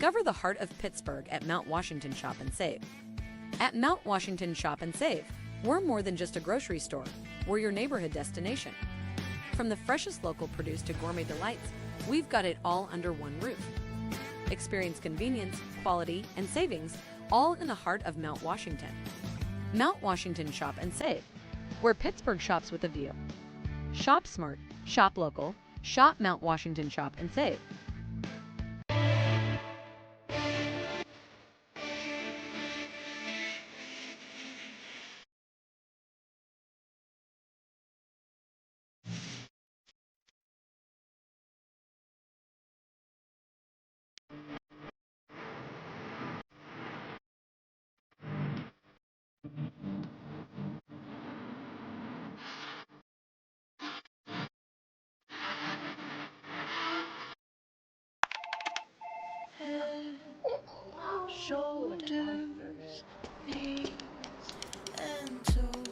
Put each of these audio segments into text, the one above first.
Discover the heart of Pittsburgh at Mount Washington Shop and Save. At Mount Washington Shop and Save, we're more than just a grocery store. We're your neighborhood destination. From the freshest local produce to gourmet delights, we've got it all under one roof. Experience convenience, quality, and savings, all in the heart of Mount Washington. Mount Washington Shop and Save, where Pittsburgh shops with a view. Shop smart, shop local, shop Mount Washington Shop and Save. Shoulders, knees, and toes.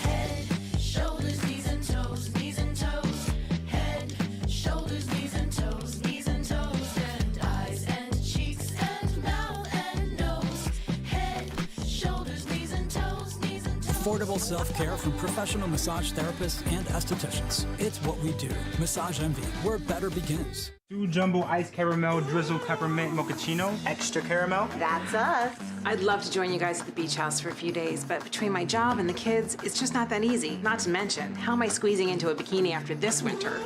Head, shoulders, knees and toes, knees and toes. Head, shoulders, knees and toes, knees and toes. And eyes and cheeks and mouth and nose. Head, shoulders, knees and toes, knees and toes. Affordable self-care from professional massage therapists and estheticians. It's what we do. Massage Envy, where better begins. 2 jumbo iced caramel drizzle peppermint mochaccino. Extra caramel. That's us. I'd love to join you guys at the beach house for a few days, but between my job and the kids, it's just not that easy. Not to mention, how am I squeezing into a bikini after this winter?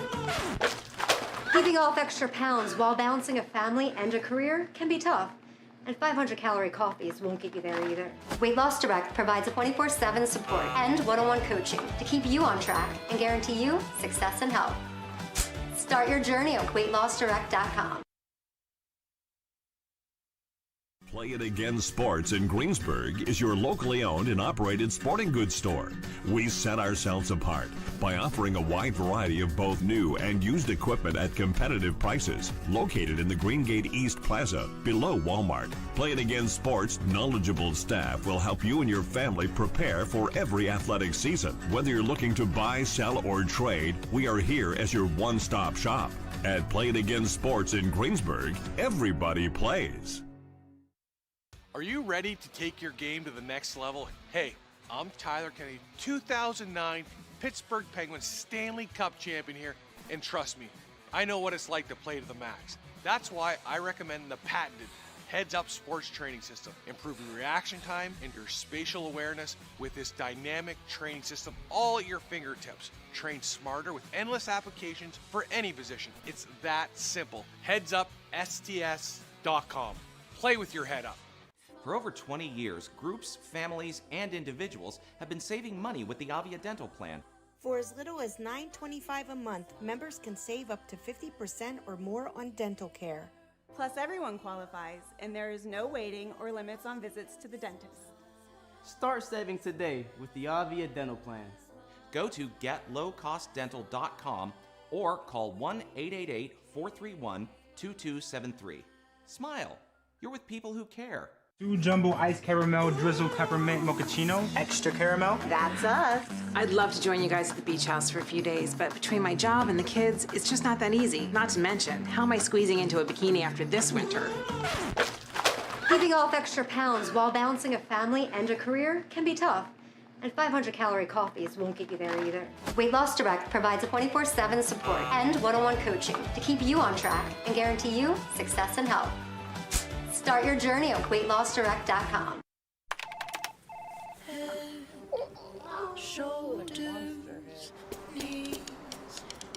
Keeping off extra pounds while balancing a family and a career can be tough. And 500-calorie coffees won't get you there either. Weight Loss Direct provides a 24/7 support and one-on-one coaching to keep you on track and guarantee you success and health. Start your journey at weightlossdirect.com. Play It Again Sports in Greensburg is your locally owned and operated sporting goods store. We set ourselves apart by offering a wide variety of both new and used equipment at competitive prices. Located in the Greengate East Plaza, below Walmart, Play It Again Sports' knowledgeable staff will help you and your family prepare for every athletic season. Whether you're looking to buy, sell, or trade, we are here as your one-stop shop. At Play It Again Sports in Greensburg, everybody plays. Are you ready to take your game to the next level? Hey, I'm Tyler Kennedy, 2009 Pittsburgh Penguins Stanley Cup champion here, and trust me, I know what it's like to play to the max. That's why I recommend the patented Heads Up Sports Training System, improving reaction time and your spatial awareness with this dynamic training system all at your fingertips. Train smarter with endless applications for any position. It's that simple. HeadsUpSTS.com. Play with your head up. For over 20 years, groups, families, and individuals have been saving money with the Avia Dental Plan. For as little as $9.25 a month, members can save up to 50% or more on dental care. Plus, everyone qualifies, and there is no waiting or limits on visits to the dentist. Start saving today with the Avia Dental Plan. Go to getlowcostdental.com or call 1-888-431-2273. Smile. You're with people who care. 2 jumbo iced caramel drizzle peppermint mochaccino. Extra caramel. That's us. I'd love to join you guys at the beach house for a few days, but between my job and the kids, it's just not that easy. Not to mention, how am I squeezing into a bikini after this winter? Keeping off extra pounds while balancing a family and a career can be tough. And 500-calorie coffees won't get you there either. Weight Loss Direct provides a 24/7 support and one-on-one coaching to keep you on track and guarantee you success and health. Start your journey at weightlossdirect.com. Head, shoulders, knees,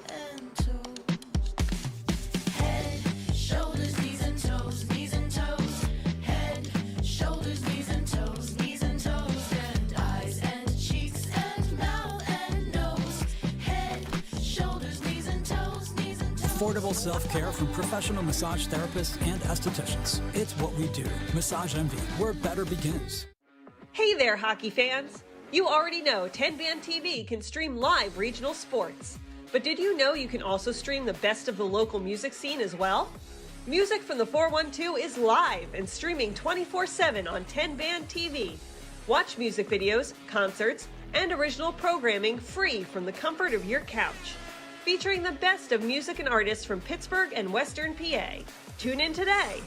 and toes. Head, shoulders, knees and toes, knees and toes. Head, shoulders, knees and toes, knees and toes. And eyes and cheeks and mouth and nose. Head, shoulders, knees and toes, knees and toes. Affordable self-care from professional massage therapists and estheticians. It's what we do. Massage Envy, where better begins. Hey there, hockey fans. You already know TenbandTV can stream live regional sports. But did you know you can also stream the best of the local music scene as well? Music from the 412 is live and streaming 24/7 on TenbandTV. Watch music videos, concerts, and original programming free from the comfort of your couch. featuring the best of music and artists from Pittsburgh and Western PA. Tune in today.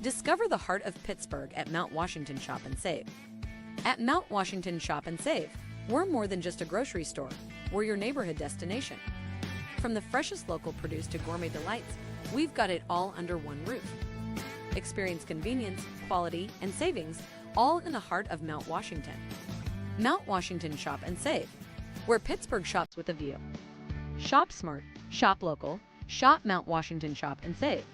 Discover the heart of Pittsburgh at Mount Washington Shop and Save. At Mount Washington Shop and Save, we're more than just a grocery store. We're your neighborhood destination. From the freshest local produce to gourmet delights, we've got it all under one roof. Experience convenience, quality, and savings, all in the heart of Mount Washington. Mount Washington Shop and Save, where Pittsburgh shops with a view. Shop smart, shop local, shop Mount Washington Shop and Save.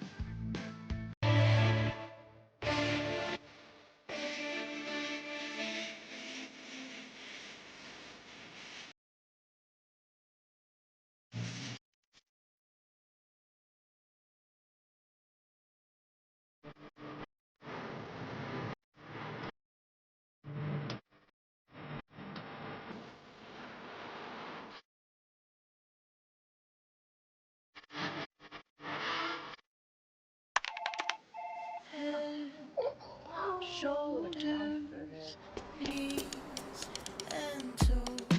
Shoulders, knees, and toes.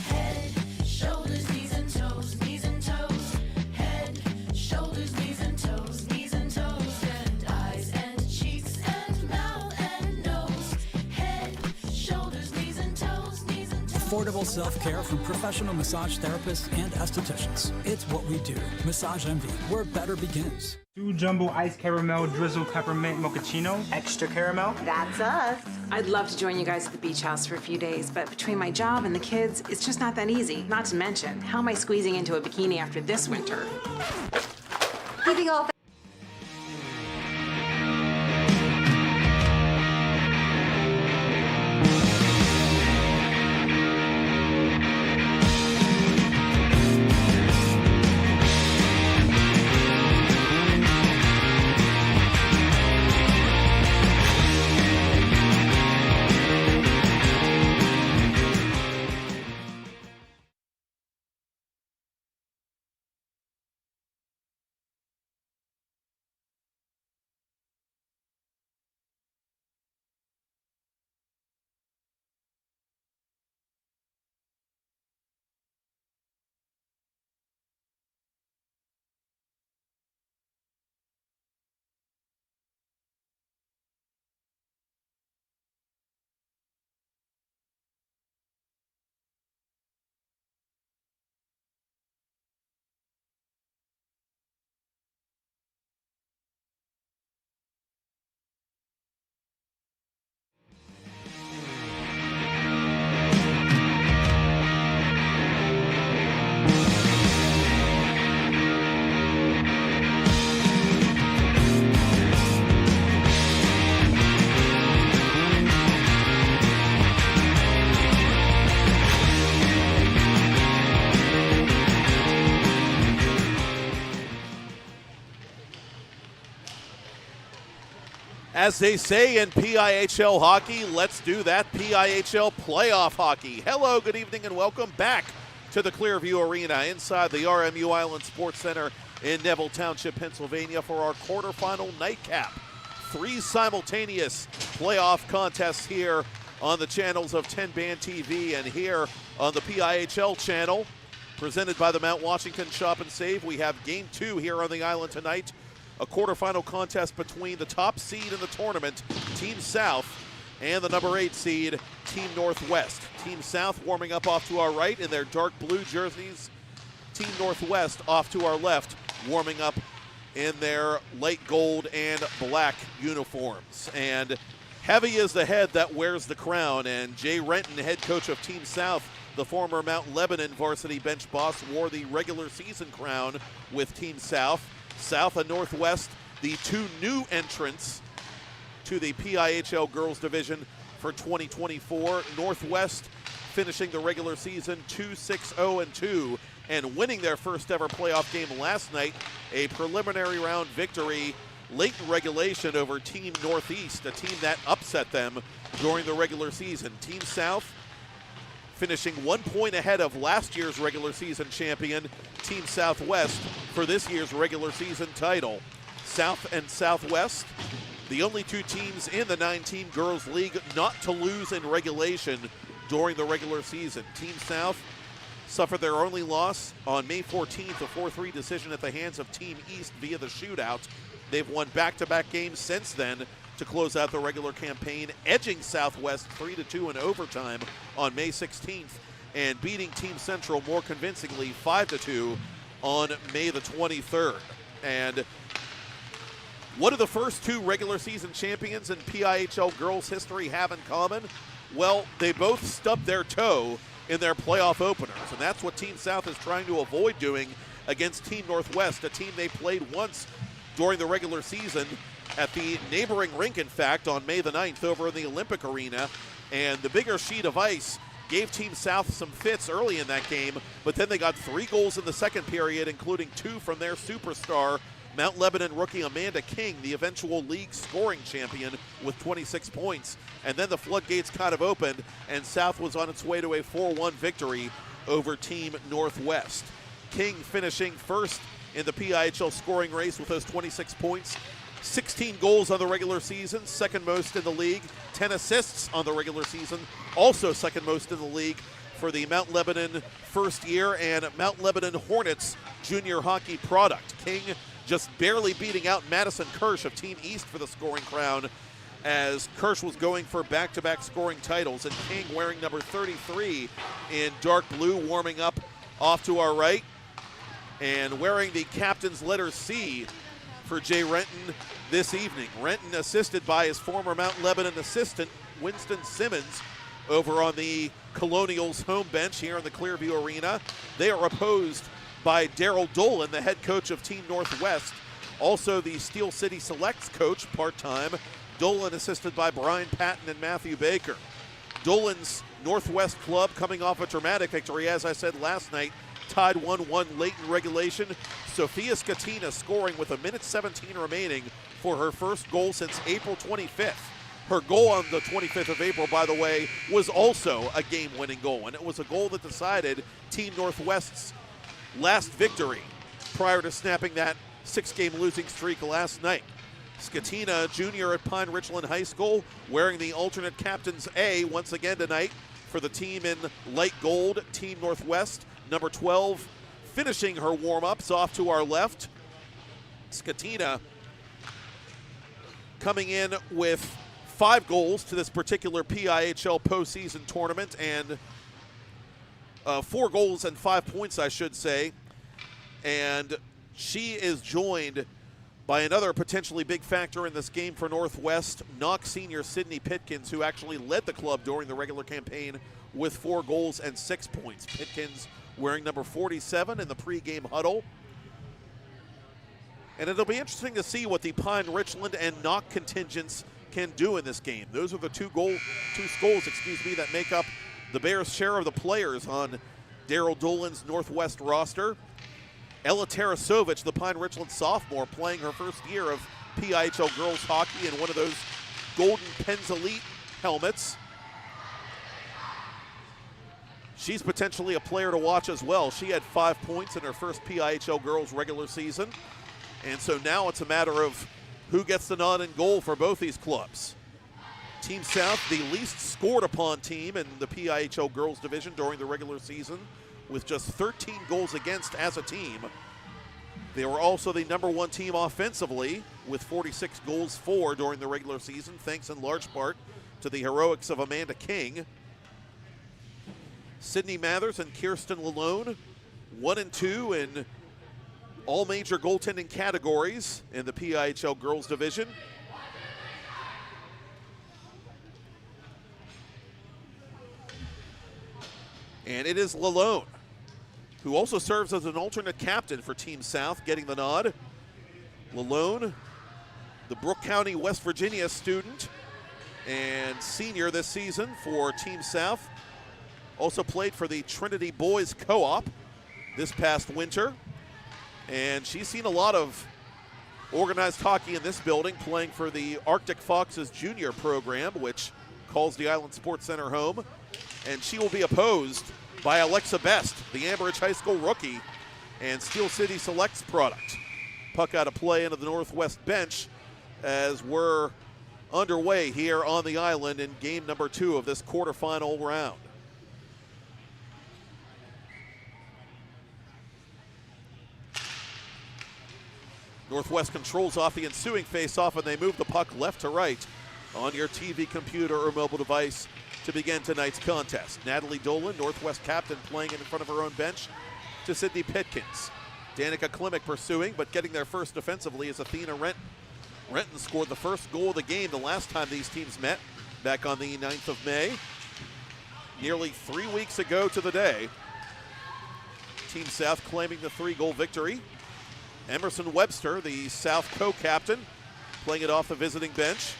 Head, shoulders, knees and toes, knees and toes. Head, shoulders, knees and toes, knees and toes. And eyes and cheeks and mouth and nose. Head, shoulders, knees and toes, knees and toes. Affordable self-care from professional massage therapists and estheticians. It's what we do. Massage Envy, where better begins. 2 jumbo iced caramel drizzle peppermint mochaccino. Extra caramel? That's us. I'd love to join you guys at the beach house for a few days, but between my job and the kids, it's just not that easy. Not to mention, how am I squeezing into a bikini after this winter? Keeping off As they say in PIHL hockey, let's do that PIHL playoff hockey. Hello, good evening, and welcome back to the Clearview Arena inside the RMU Island Sports Center in Neville Township, Pennsylvania for our quarterfinal nightcap. 3 simultaneous playoff contests here on the channels of TenbandTV and here on the PIHL channel. Presented by the Mount Washington Shop and Save, we have Game 2 here on the island tonight. A quarterfinal contest between the top seed in the tournament, Team South, and the number 8 seed, Team Northwest. Team South warming up off to our right in their dark blue jerseys. Team Northwest off to our left, warming up in their light gold and black uniforms. And heavy is the head that wears the crown, and Jay Renton, head coach of Team South, the former Mount Lebanon varsity bench boss, wore the regular season crown with Team South. South and Northwest, the 2 new entrants to the PIHL Girls Division for 2024. Northwest finishing the regular season 2-6-0-2 and winning their first ever playoff game last night, a preliminary round victory late in regulation over Team Northeast, a team that upset them during the regular season. Team South finishing 1 point ahead of last year's regular season champion, Team Southwest, for this year's regular season title. South and Southwest, the only two teams in the 9-team girls league not to lose in regulation during the regular season. Team South suffered their only loss on May 14th, a 4-3 decision at the hands of Team East via the shootout. They've won back-to-back games since then to close out the regular campaign, edging Southwest 3-2 in overtime on May 16th and beating Team Central more convincingly 5-2 on May the 23rd. And what do the first two regular season champions in PIHL girls history have in common? Well, they both stubbed their toe in their playoff openers, and that's what Team South is trying to avoid doing against Team Northwest, a team they played once during the regular season at the neighboring rink, in fact, on May the 9th over in the Olympic Arena. And the bigger sheet of ice gave Team South some fits early in that game, but then they got 3 goals in the second period, including 2 from their superstar, Mount Lebanon rookie Amanda King, the eventual league scoring champion with 26 points. And then the floodgates kind of opened, and South was on its way to a 4-1 victory over Team Northwest. King finishing first in the PIHL scoring race with those 26 points. 16 goals on the regular season, second most in the league. 10 assists on the regular season, also second most in the league for the Mount Lebanon first year and Mount Lebanon Hornets junior hockey product. King just barely beating out Madison Kirsch of Team East for the scoring crown, as Kirsch was going for back-to-back scoring titles, and King wearing number 33 in dark blue, warming up off to our right, and wearing the captain's letter C for Jay Renton this evening. Renton assisted by his former Mount Lebanon assistant, Winston Simmons, over on the Colonials home bench here in the Clearview Arena. They are opposed by Daryl Dolan, the head coach of Team Northwest, also the Steel City Selects coach part-time. Dolan assisted by Brian Patton and Matthew Baker. Dolan's Northwest club coming off a dramatic victory, as I said last night, tied 1-1 late in regulation. Sophia Skatina scoring with 1:17 remaining for her first goal since April 25th. Her goal on the 25th of April, by the way, was also a game-winning goal, and it was a goal that decided Team Northwest's last victory prior to snapping that 6-game losing streak last night. Skatina, junior at Pine Richland High School, wearing the alternate captain's A once again tonight for the team in light gold, Team Northwest. Number 12 finishing her warm-ups off to our left. Skatina coming in with 5 goals to this particular PIHL postseason tournament, and 4 goals and 5 points, I should say. And she is joined by another potentially big factor in this game for Northwest, Knox senior Sydney Pitkins, who actually led the club during the regular campaign with 4 goals and 6 points. Pitkins wearing number 47 in the pregame huddle. And it'll be interesting to see what the Pine Richland and Knox contingents can do in this game. Those are the two skulls that make up the Bears' share of the players on Daryl Dolan's Northwest roster. Ella Tarasovich, the Pine Richland sophomore, playing her first year of PIHL girls hockey in one of those golden Pens Elite helmets. She's potentially a player to watch as well. She had 5 points in her first PIHL girls regular season. And so now it's a matter of who gets the nod in goal for both these clubs. Team South, the least scored upon team in the PIHL girls division during the regular season, with just 13 goals against as a team. They were also the number 1 team offensively with 46 goals for during the regular season, thanks in large part to the heroics of Amanda King. Sydney Mathers and Kirsten Lalone, 1 and 2 in all major goaltending categories in the PIHL girls division. And it is Lalone, who also serves as an alternate captain for Team South, getting the nod. Lalone, the Brooke County, West Virginia student and senior this season for Team South. Also played for the Trinity Boys Co-op this past winter. And she's seen a lot of organized hockey in this building, playing for the Arctic Foxes junior program, which calls the Island Sports Center home. And she will be opposed by Alexa Best, the Ambridge High School rookie and Steel City Selects product. Puck out of play into the Northwest bench as we're underway here on the island in game number 2 of this quarterfinal round. Northwest controls off the ensuing face-off, and they move the puck left to right on your TV, computer, or mobile device to begin tonight's contest. Natalie Dolan, Northwest captain, playing in front of her own bench to Sydney Pitkins. Danica Klimek pursuing, but getting there first defensively is Athena Renton. Renton scored the first goal of the game the last time these teams met, back on the 9th of May. Nearly 3 weeks ago to the day. Team South claiming the 3-goal victory. Emerson Webster, the South co-captain, playing it off the visiting bench.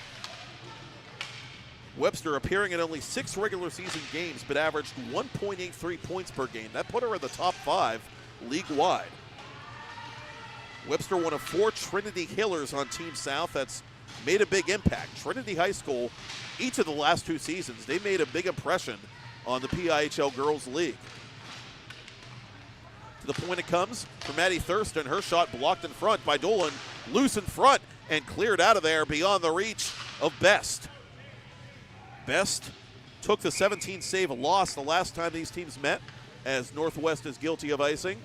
Webster appearing in only 6 regular season games, but averaged 1.83 points per game. That put her in the top 5 league-wide. Webster, one of 4 Trinity Hillers on Team South that's made a big impact. Trinity High School, each of the last 2 seasons, they made a big impression on the PIHL Girls League. To the point it comes for Maddie Thurston. Her shot blocked in front by Dolan. Loose in front and cleared out of there beyond the reach of Best. Best took the 17-save loss the last time these teams met, as Northwest is guilty of icing.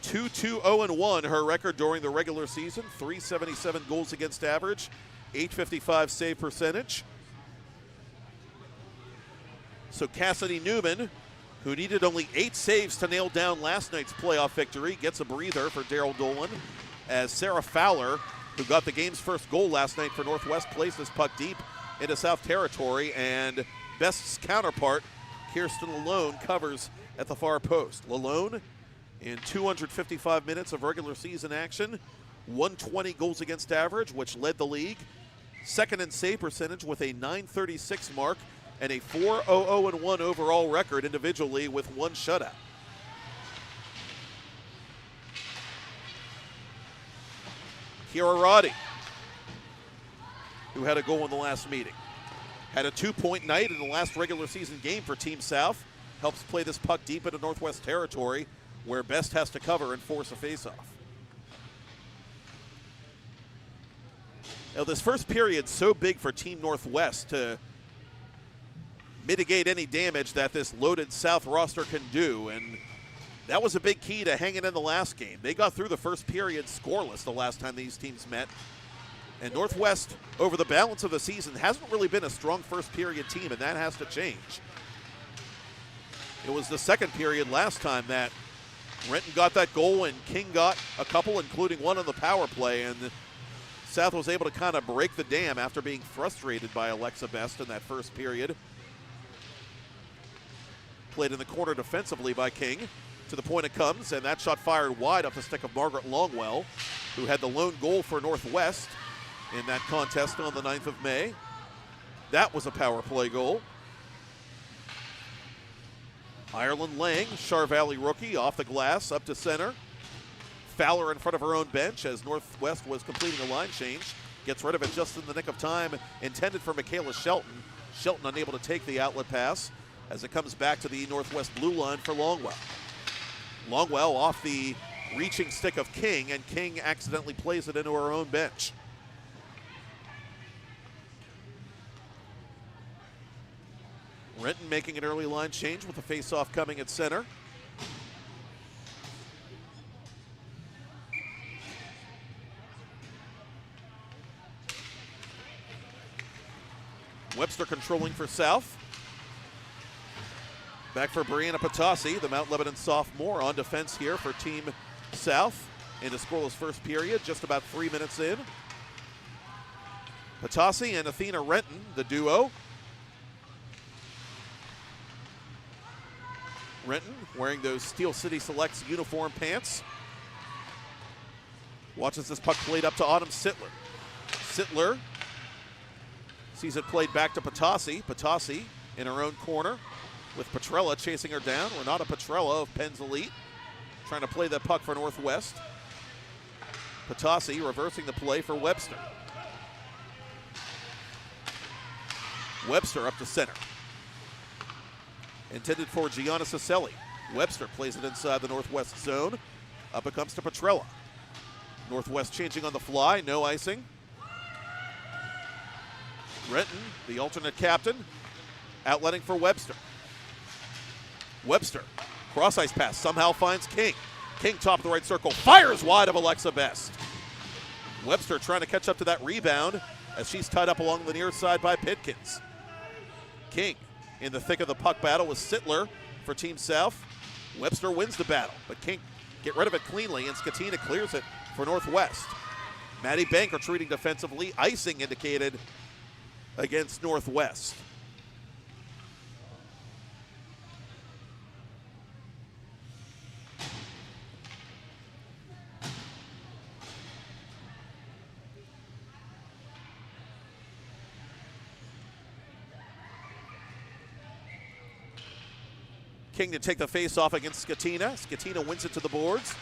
2-2-0-1 her record during the regular season. 377 goals against average, 855 save percentage. So Cassidy Newman, who needed only 8 saves to nail down last night's playoff victory, gets a breather for Daryl Dolan, as Sarah Fowler, who got the game's first goal last night for Northwest, placed this puck deep into South Territory, and Best's counterpart, Kirsten Lalone, covers at the far post. Lalone, in 255 minutes of regular season action, 120 goals against average, which led the league. Second in save percentage with a .936 mark, and a 4-0-0-1 overall record individually with 1 shutout. Kira Roddy, who had a goal in the last meeting, had a 2-point night in the last regular season game for Team South. Helps play this puck deep into Northwest territory, where Best has to cover and force a faceoff. Now, this first period's so big for Team Northwest to mitigate any damage that this loaded South roster can do, and that was a big key to hanging in the last game. They got through the first period scoreless the last time these teams met, and Northwest, over the balance of the season, hasn't really been a strong first period team, and that has to change. It was the second period last time that Renton got that goal and King got a couple, including one on the power play, and South was able to kind of break the dam after being frustrated by Alexa Best in that first period. Played in the corner defensively by King. To the point it comes, and that shot fired wide off the stick of Margaret Longwell, who had the lone goal for Northwest in that contest on the 9th of May. That was a power play goal. Ireland Lang, Char Valley rookie, off the glass, up to center. Fowler in front of her own bench as Northwest was completing a line change. Gets rid of it just in the nick of time, intended for Michaela Shelton. Shelton unable to take the outlet pass as it comes back to the Northwest blue line for Longwell. Longwell off the reaching stick of King, and King accidentally plays it into her own bench. Renton making an early line change with the face-off coming at center. Webster controlling for South. Back for Brianna Patasi, the Mount Lebanon sophomore, on defense here for Team South in the scoreless first period, just about 3 minutes in. Patasi and Athena Renton, the duo. Renton wearing those Steel City Selects uniform pants. Watches this puck played up to Autumn Sittler. Sittler sees it played back to Patasi. Patasi in her own corner. with Petrella chasing her down. Renata Petrella of Penn's Elite trying to play that puck for Northwest. Patasi reversing the play for Webster. Webster up to center. Intended for Gianna Cicelli. Webster plays it inside the Northwest zone. Up it comes to Petrella. Northwest changing on the fly, no icing. Renton, the alternate captain, outletting for Webster. Webster, cross ice pass, somehow finds King. King top of the right circle, fires wide of Alexa Best. Webster trying to catch up to that rebound as she's tied up along the near side by Pitkins. King in the thick of the puck battle with Sittler for Team South. Webster wins the battle, but King get rid of it cleanly, and Skatina clears it for Northwest. Maddie Bank retreating defensively, icing indicated against Northwest. King to take the face off against Skatina. Skatina wins it to the boards.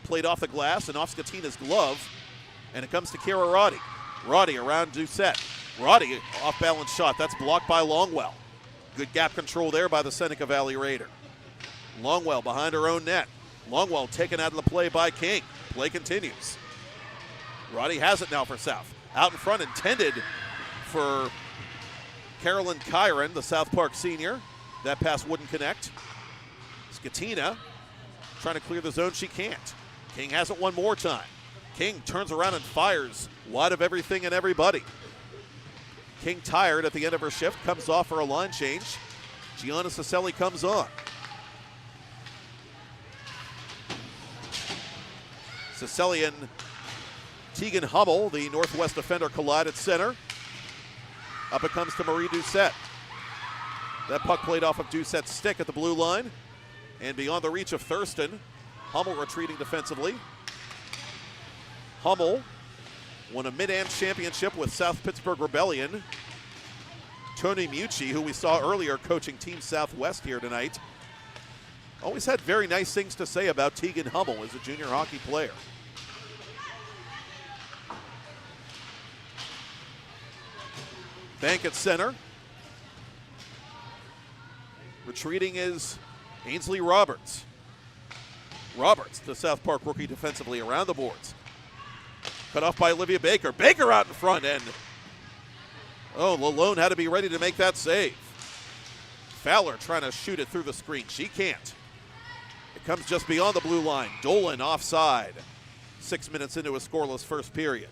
Played off the glass and off Skatina's glove. And it comes to Kara Roddy. Roddy around Doucette. Roddy off balance shot. That's blocked by Longwell. Good gap control there by the Seneca Valley Raider. Longwell behind her own net. Longwell taken out of the play by King. Play continues. Roddy has it now for South. Out in front, intended for Carolyn Kyron, the South Park senior. That pass wouldn't connect. Skatina trying to clear the zone. She can't. King has it one more time. King turns around and fires wide of everything and everybody. King tired at the end of her shift, comes off for a line change. Gianna Cicelli comes on. Cicelli and Tegan Hummel, the Northwest defender, collide at center. Up it comes to Marie Doucette. That puck played off of Doucette's stick at the blue line. And beyond the reach of Thurston. Hummel retreating defensively. Hummel won a Mid-Am championship with South Pittsburgh Rebellion. Tony Mucci, who we saw earlier coaching Team Southwest here tonight, always had very nice things to say about Tegan Hummel as a junior hockey player. Bank at center. Retreating is Ainsley Roberts. Roberts, the South Park rookie defensively around the boards. Cut off by Olivia Baker. Baker out in front end. Oh, Lalone had to be ready to make that save. Fowler trying to shoot it through the screen. She can't. It comes just beyond the blue line. Dolan offside. 6 minutes into a scoreless first period.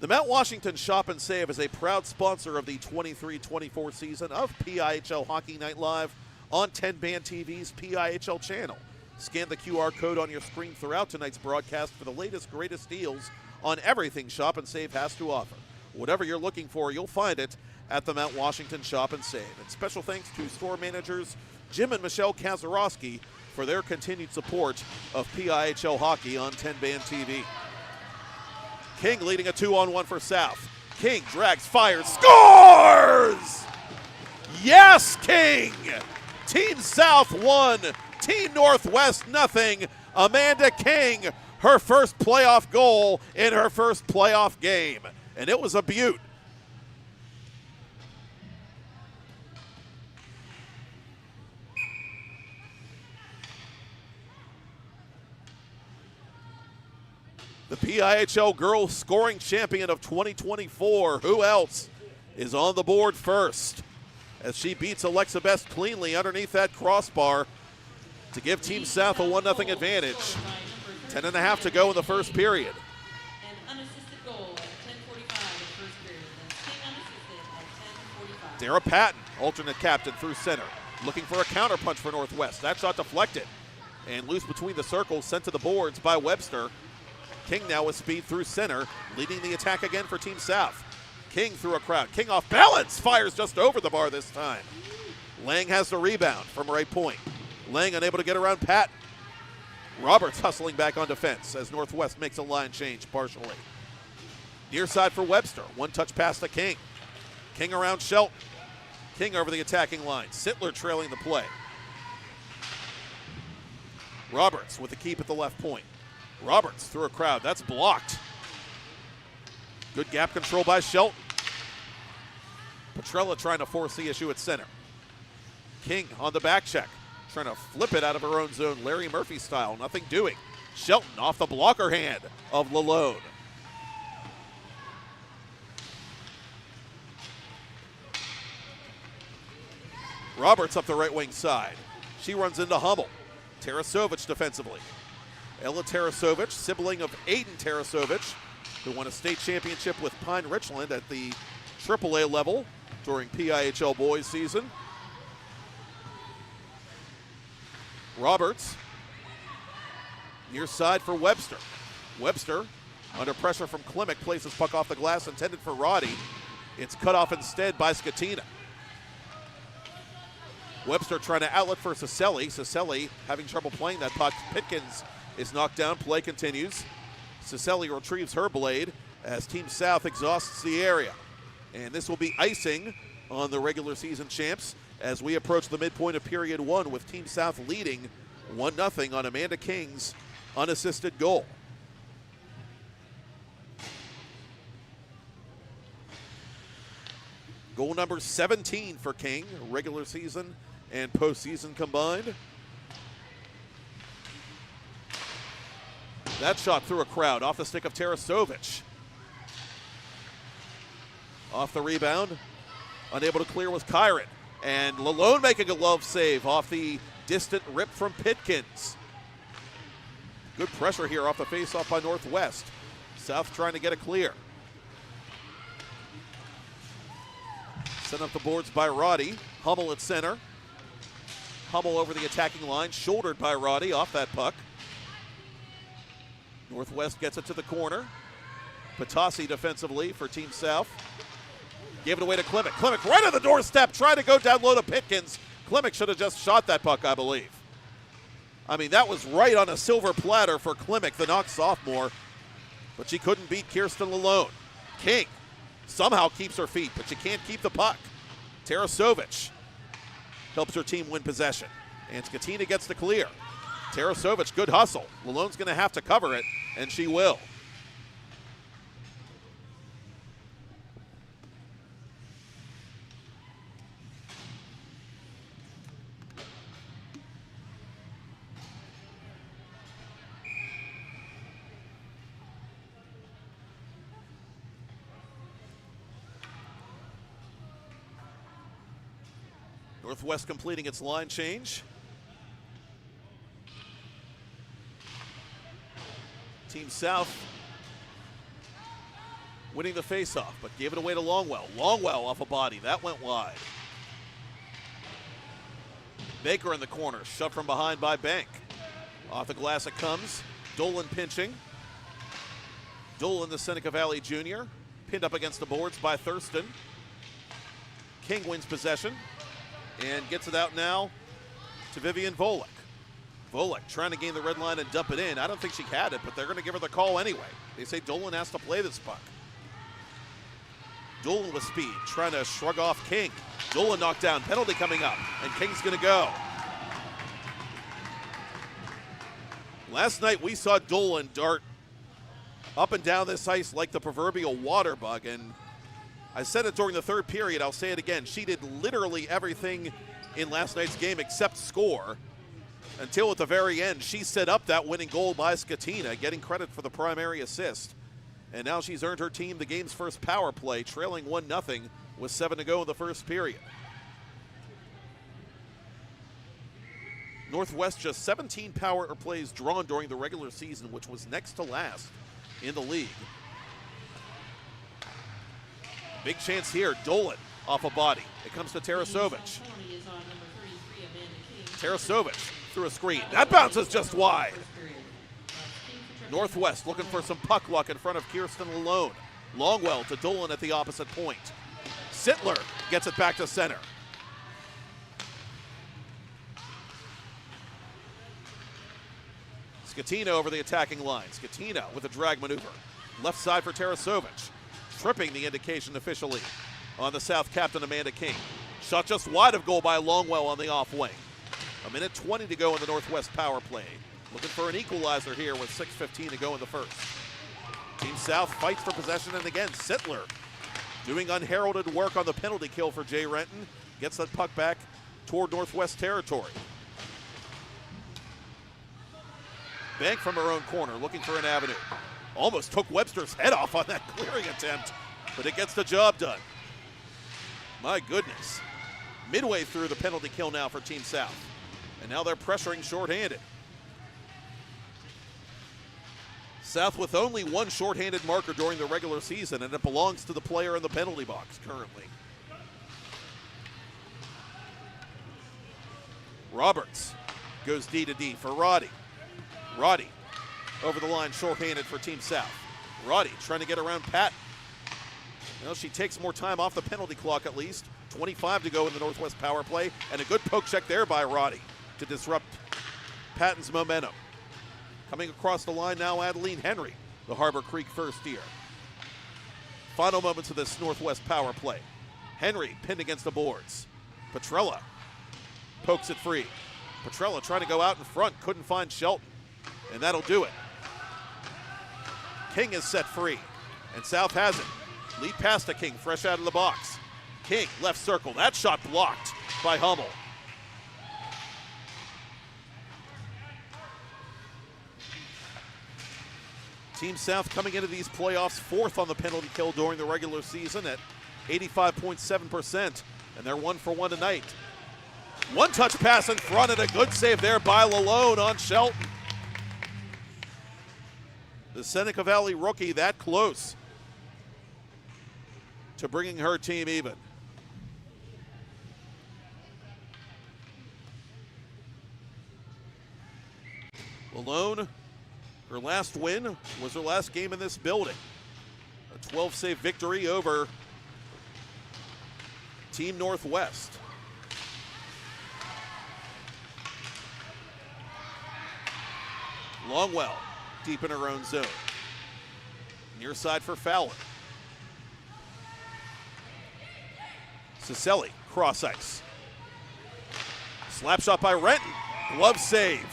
The Mount Washington Shop and Save is a proud sponsor of the 23-24 season of PIHL Hockey Night Live on TenbandTV's PIHL channel. Scan the QR code on your screen throughout tonight's broadcast for the latest, greatest deals on everything Shop and Save has to offer. Whatever you're looking for, you'll find it at the Mount Washington Shop and Save. And special thanks to store managers Jim and Michelle Kazarowski for their continued support of PIHL Hockey on TenbandTV. King leading a 2-on-1 for South. King drags, fires, scores! Yes, King! Team South 1, Team Northwest nothing. Amanda King, her first playoff goal in her first playoff game. And it was a beaut. The PIHL Girls Scoring Champion of 2024. Who else is on the board first? As she beats Alexa Best cleanly underneath that crossbar to give Team South a 1-0 advantage. 10.5 to go in the first period. An unassisted goal at 10:45 in the first period. Unassisted at 10:45. Dara Patton, alternate captain through center, looking for a counterpunch for Northwest. That shot deflected and loose between the circles, sent to the boards by Webster. King now with speed through center, leading the attack again for Team South. King through a crowd. King off balance, fires just over the bar this time. Lang has the rebound from right point. Lang unable to get around Patton. Roberts hustling back on defense as Northwest makes a line change partially. Near side for Webster. One touch pass to King. King around Shelton. King over the attacking line. Sittler trailing the play. Roberts with the keep at the left point. Roberts through a crowd. That's blocked. Good gap control by Shelton. Petrella trying to force the issue at center. King on the back check. Trying to flip it out of her own zone, Larry Murphy style. Nothing doing. Shelton off the blocker hand of Lalone. Roberts up the right wing side. She runs into Hummel. Tarasovich defensively. Ella Tarasovich, sibling of Aiden Tarasovich, who won a state championship with Pine Richland at the AAA level during PIHL boys season. Roberts, near side for Webster. Webster, under pressure from Klimek, places puck off the glass intended for Roddy. It's cut off instead by Skatina. Webster trying to outlet for Ciselli. Ciselli having trouble playing that puck. Pitkins is knocked down. Play continues. Ciselli retrieves her blade as Team South exhausts the area. And this will be icing on the regular season champs as we approach the midpoint of period one with Team South leading 1-0 on Amanda King's unassisted goal. Goal number 17 for King, regular season and postseason combined. That shot through a crowd, off the stick of Tarasovich. Off the rebound, unable to clear was Kyron. And Lalone making a glove save off the distant rip from Pitkins. Good pressure here off the faceoff by Northwest. South trying to get it clear. Sent up the boards by Roddy. Hummel at center. Hummel over the attacking line, shouldered by Roddy off that puck. Northwest gets it to the corner. Patasi defensively for Team South. Gave it away to Klimek. Klimek right on the doorstep, trying to go down low to Pitkins. Klimek should have just shot that puck, I believe. I mean, that was right on a silver platter for Klimek, the Knox sophomore. But she couldn't beat Kirsten Lalone. King somehow keeps her feet, but she can't keep the puck. Tarasovich helps her team win possession. And Skatina gets the clear. Tarasovich, good hustle. Lalone's going to have to cover it, and she will. Northwest completing its line change. Team South winning the faceoff, but gave it away to Longwell. Longwell off a body, that went wide. Baker in the corner, shoved from behind by Bank. Off the glass it comes. Dolan pinching. Dolan, the Seneca Valley junior, pinned up against the boards by Thurston. King wins possession and gets it out now to Vivian Volek. Volek trying to gain the red line and dump it in. I don't think she had it, but they're going to give her the call anyway. They say Dolan has to play this puck. Dolan with speed, trying to shrug off King. Dolan knocked down, penalty coming up, and King's going to go. Last night we saw Dolan dart up and down this ice like the proverbial water bug, and I said it during the third period, I'll say it again. She did literally everything in last night's game except score until at the very end she set up that winning goal by Skatina, getting credit for the primary assist. And now she's earned her team the game's first power play, trailing 1-0 with 7 to go in the first period. Northwest just 17 power plays drawn during the regular season, which was next to last in the league. Big chance here. Dolan off a body. It comes to Tarasovich. Tarasovich through a screen. That bounces just wide. Northwest looking for some puck luck in front of Kirsten Lalone. Longwell to Dolan at the opposite point. Sittler gets it back to center. Skatina over the attacking line. Skatina with a drag maneuver. Left side for Tarasovich. Tripping the indication officially on the South captain Amanda King. Shot just wide of goal by Longwell on the off wing. 1:20 to go in the Northwest power play. Looking for an equalizer here with 6:15 to go in the first. Team South fights for possession, and again, Sittler doing unheralded work on the penalty kill for Jay Renton. Gets that puck back toward Northwest territory. Bank from her own corner, looking for an avenue. Almost took Webster's head off on that clearing attempt, but it gets the job done. My goodness. Midway through the penalty kill now for Team South. And now they're pressuring shorthanded. South with only one shorthanded marker during the regular season, and it belongs to the player in the penalty box currently. Roberts goes D to D for Roddy. Roddy over the line, shorthanded for Team South. Roddy trying to get around Patton. Well, she takes more time off the penalty clock at least. 25 to go in the Northwest power play, and a good poke check there by Roddy to disrupt Patton's momentum. Coming across the line now, Adeline Henry, the Harbor Creek first year. Final moments of this Northwest power play. Henry pinned against the boards. Petrella pokes it free. Petrella trying to go out in front, couldn't find Shelton, and that'll do it. King is set free, and South has it. Lead pass to King, fresh out of the box. King, left circle, that shot blocked by Hummel. Team South coming into these playoffs fourth on the penalty kill during the regular season at 85.7%, and they're 1 for 1 tonight. One touch pass in front and a good save there by Lalone on Shelton. The Seneca Valley rookie that close to bringing her team even. Lalone, her last win was her last game in this building. A 12-save victory over Team Northwest. Longwell deep in her own zone. Near side for Fowler. Cicelli, cross ice. Slap shot by Renton. Glove save,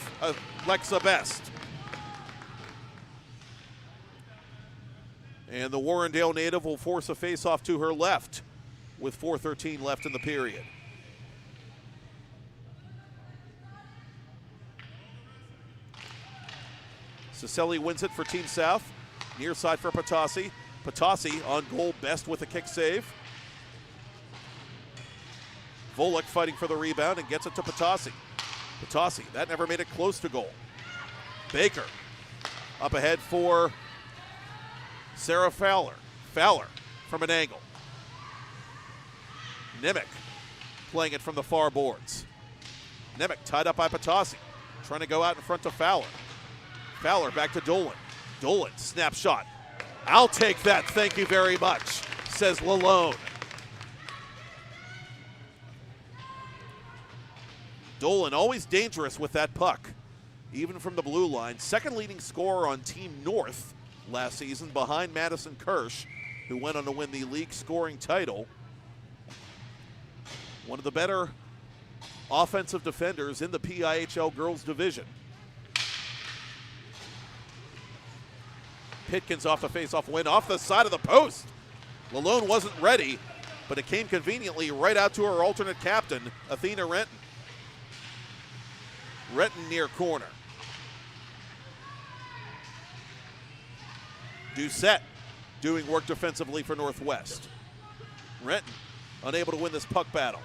Alexa Best. And the Warrendale native will force a face-off to her left with 4:13 left in the period. Cicelli wins it for Team South. Near side for Patasi. Patasi on goal, Best with a kick save. Volek fighting for the rebound and gets it to Patasi. Patasi, that never made it close to goal. Baker up ahead for Sarah Fowler. Fowler from an angle. Nimick playing it from the far boards. Nimick tied up by Patasi. Trying to go out in front to Fowler. Fowler back to Dolan. Dolan, snapshot. I'll take that, thank you very much, says Lalone. Dolan always dangerous with that puck, even from the blue line. Second leading scorer on Team North last season behind Madison Kirsch, who went on to win the league scoring title. One of the better offensive defenders in the PIHL girls division. Pitkins off the face-off win, off the side of the post. Lalone wasn't ready, but it came conveniently right out to her alternate captain, Athena Renton. Renton near corner. Doucette doing work defensively for Northwest. Renton unable to win this puck battle,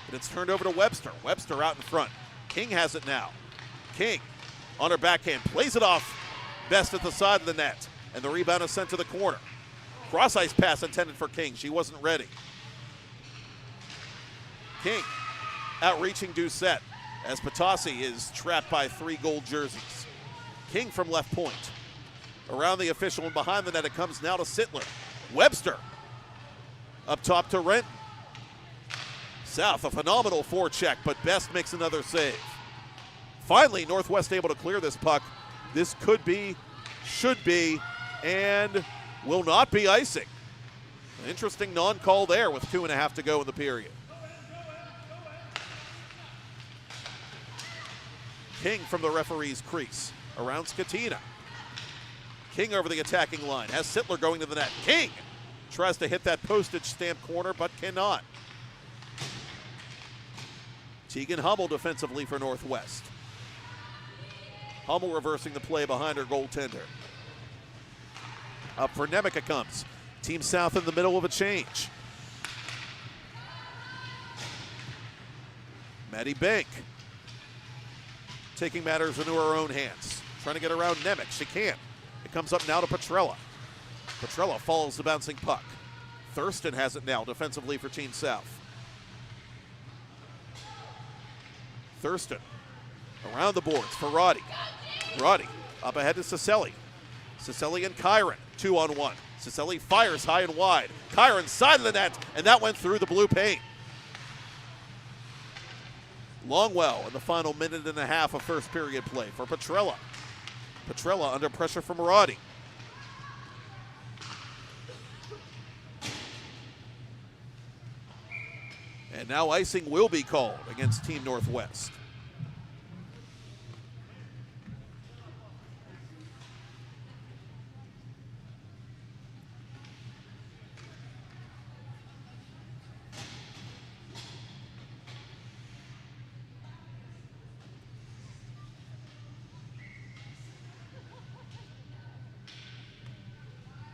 but it's turned over to Webster. Webster out in front. King has it now. King on her backhand, plays it off Best at the side of the net, and the rebound is sent to the corner. Cross ice pass intended for King. She wasn't ready. King outreaching Doucette as Patasi is trapped by 3 gold jerseys. King from left point. Around the official and behind the net it comes now to Sittler. Webster up top to Renton. South, a phenomenal forecheck, but Best makes another save. Finally, Northwest able to clear this puck. This could be, should be, and will not be icing. An interesting non-call there with 2.5 to go in the period. King from the referee's crease. Around Skatina. King over the attacking line. Has Sittler going to the net. King tries to hit that postage stamp corner, but cannot. Tegan Hummel defensively for Northwest. Hummel reversing the play behind her goaltender. Up for Nemica comes. Team South in the middle of a change. Maddie Bank taking matters into her own hands. Trying to get around Nemec. She can't. It comes up now to Petrella. Petrella follows the bouncing puck. Thurston has it now defensively for Team South. Thurston around the boards for Roddy. Roddy up ahead to Cicelli. Cicelli and Kyron, 2-on-1. Cicelli fires high and wide. Kyron side of the net, and that went through the blue paint. Longwell in the final minute and a half of first period play for Petrella. Petrella under pressure from Roddy. And now icing will be called against Team Northwest.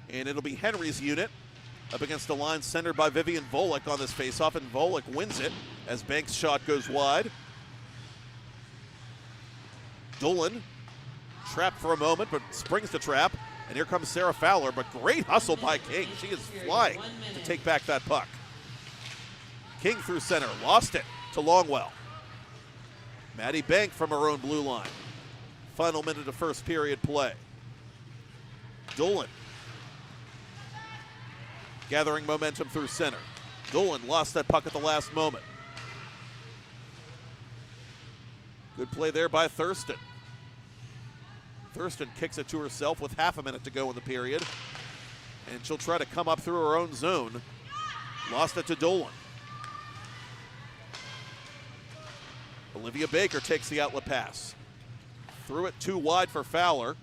And it'll be Henry's unit up against the line centered by Vivian Volek on this faceoff, and Volek wins it as Banks' shot goes wide. Dolan trapped for a moment, but springs the trap, and here comes Sarah Fowler, but great hustle by King. She is flying to take back that puck. King through center, lost it to Longwell. Maddie Bank from her own blue line. Final minute of first period play. Dolan gathering momentum through center. Dolan lost that puck at the last moment. Good play there by Thurston. Thurston kicks it to herself with half a minute to go in the period. And she'll try to come up through her own zone. Lost it to Dolan. Olivia Baker takes the outlet pass. Threw it too wide for Fowler.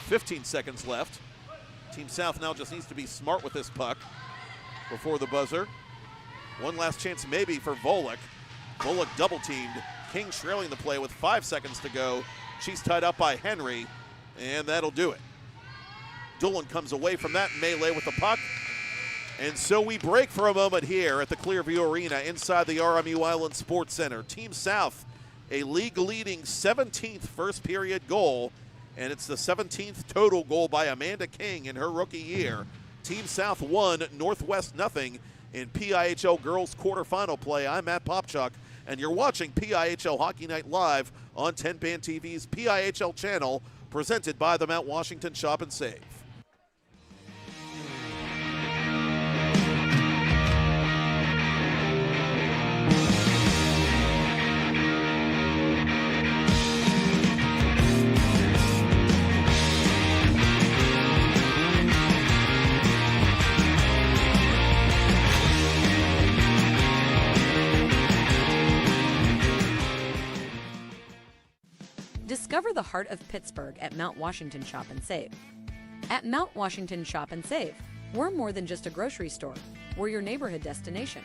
15 seconds left. Team South now just needs to be smart with this puck before the buzzer. One last chance maybe for Volek. Volek double teamed. King trailing the play with 5 seconds to go. She's tied up by Henry, and that'll do it. Dolan comes away from that melee with the puck. And so we break for a moment here at the Clearview Arena inside the RMU Island Sports Center. Team South, a league-leading 17th first period goal, and it's the 17th total goal by Amanda King in her rookie year. Team South 1, Northwest nothing in PIHL Girls quarterfinal play. I'm Matt Popchock, and you're watching PIHL Hockey Night Live on TenbandTV's PIHL channel, presented by the Mount Washington Shop and Save. Discover the heart of Pittsburgh at Mount Washington Shop and Save. At Mount Washington Shop and Save, we're more than just a grocery store. We're your neighborhood destination.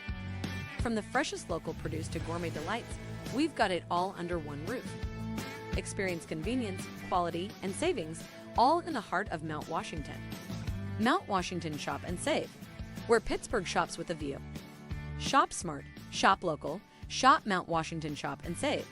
From the freshest local produce to gourmet delights, we've got it all under one roof. Experience convenience, quality, and savings, all in the heart of Mount Washington. Mount Washington Shop and Save, where Pittsburgh shops with a view. Shop smart, shop local, shop Mount Washington Shop and Save.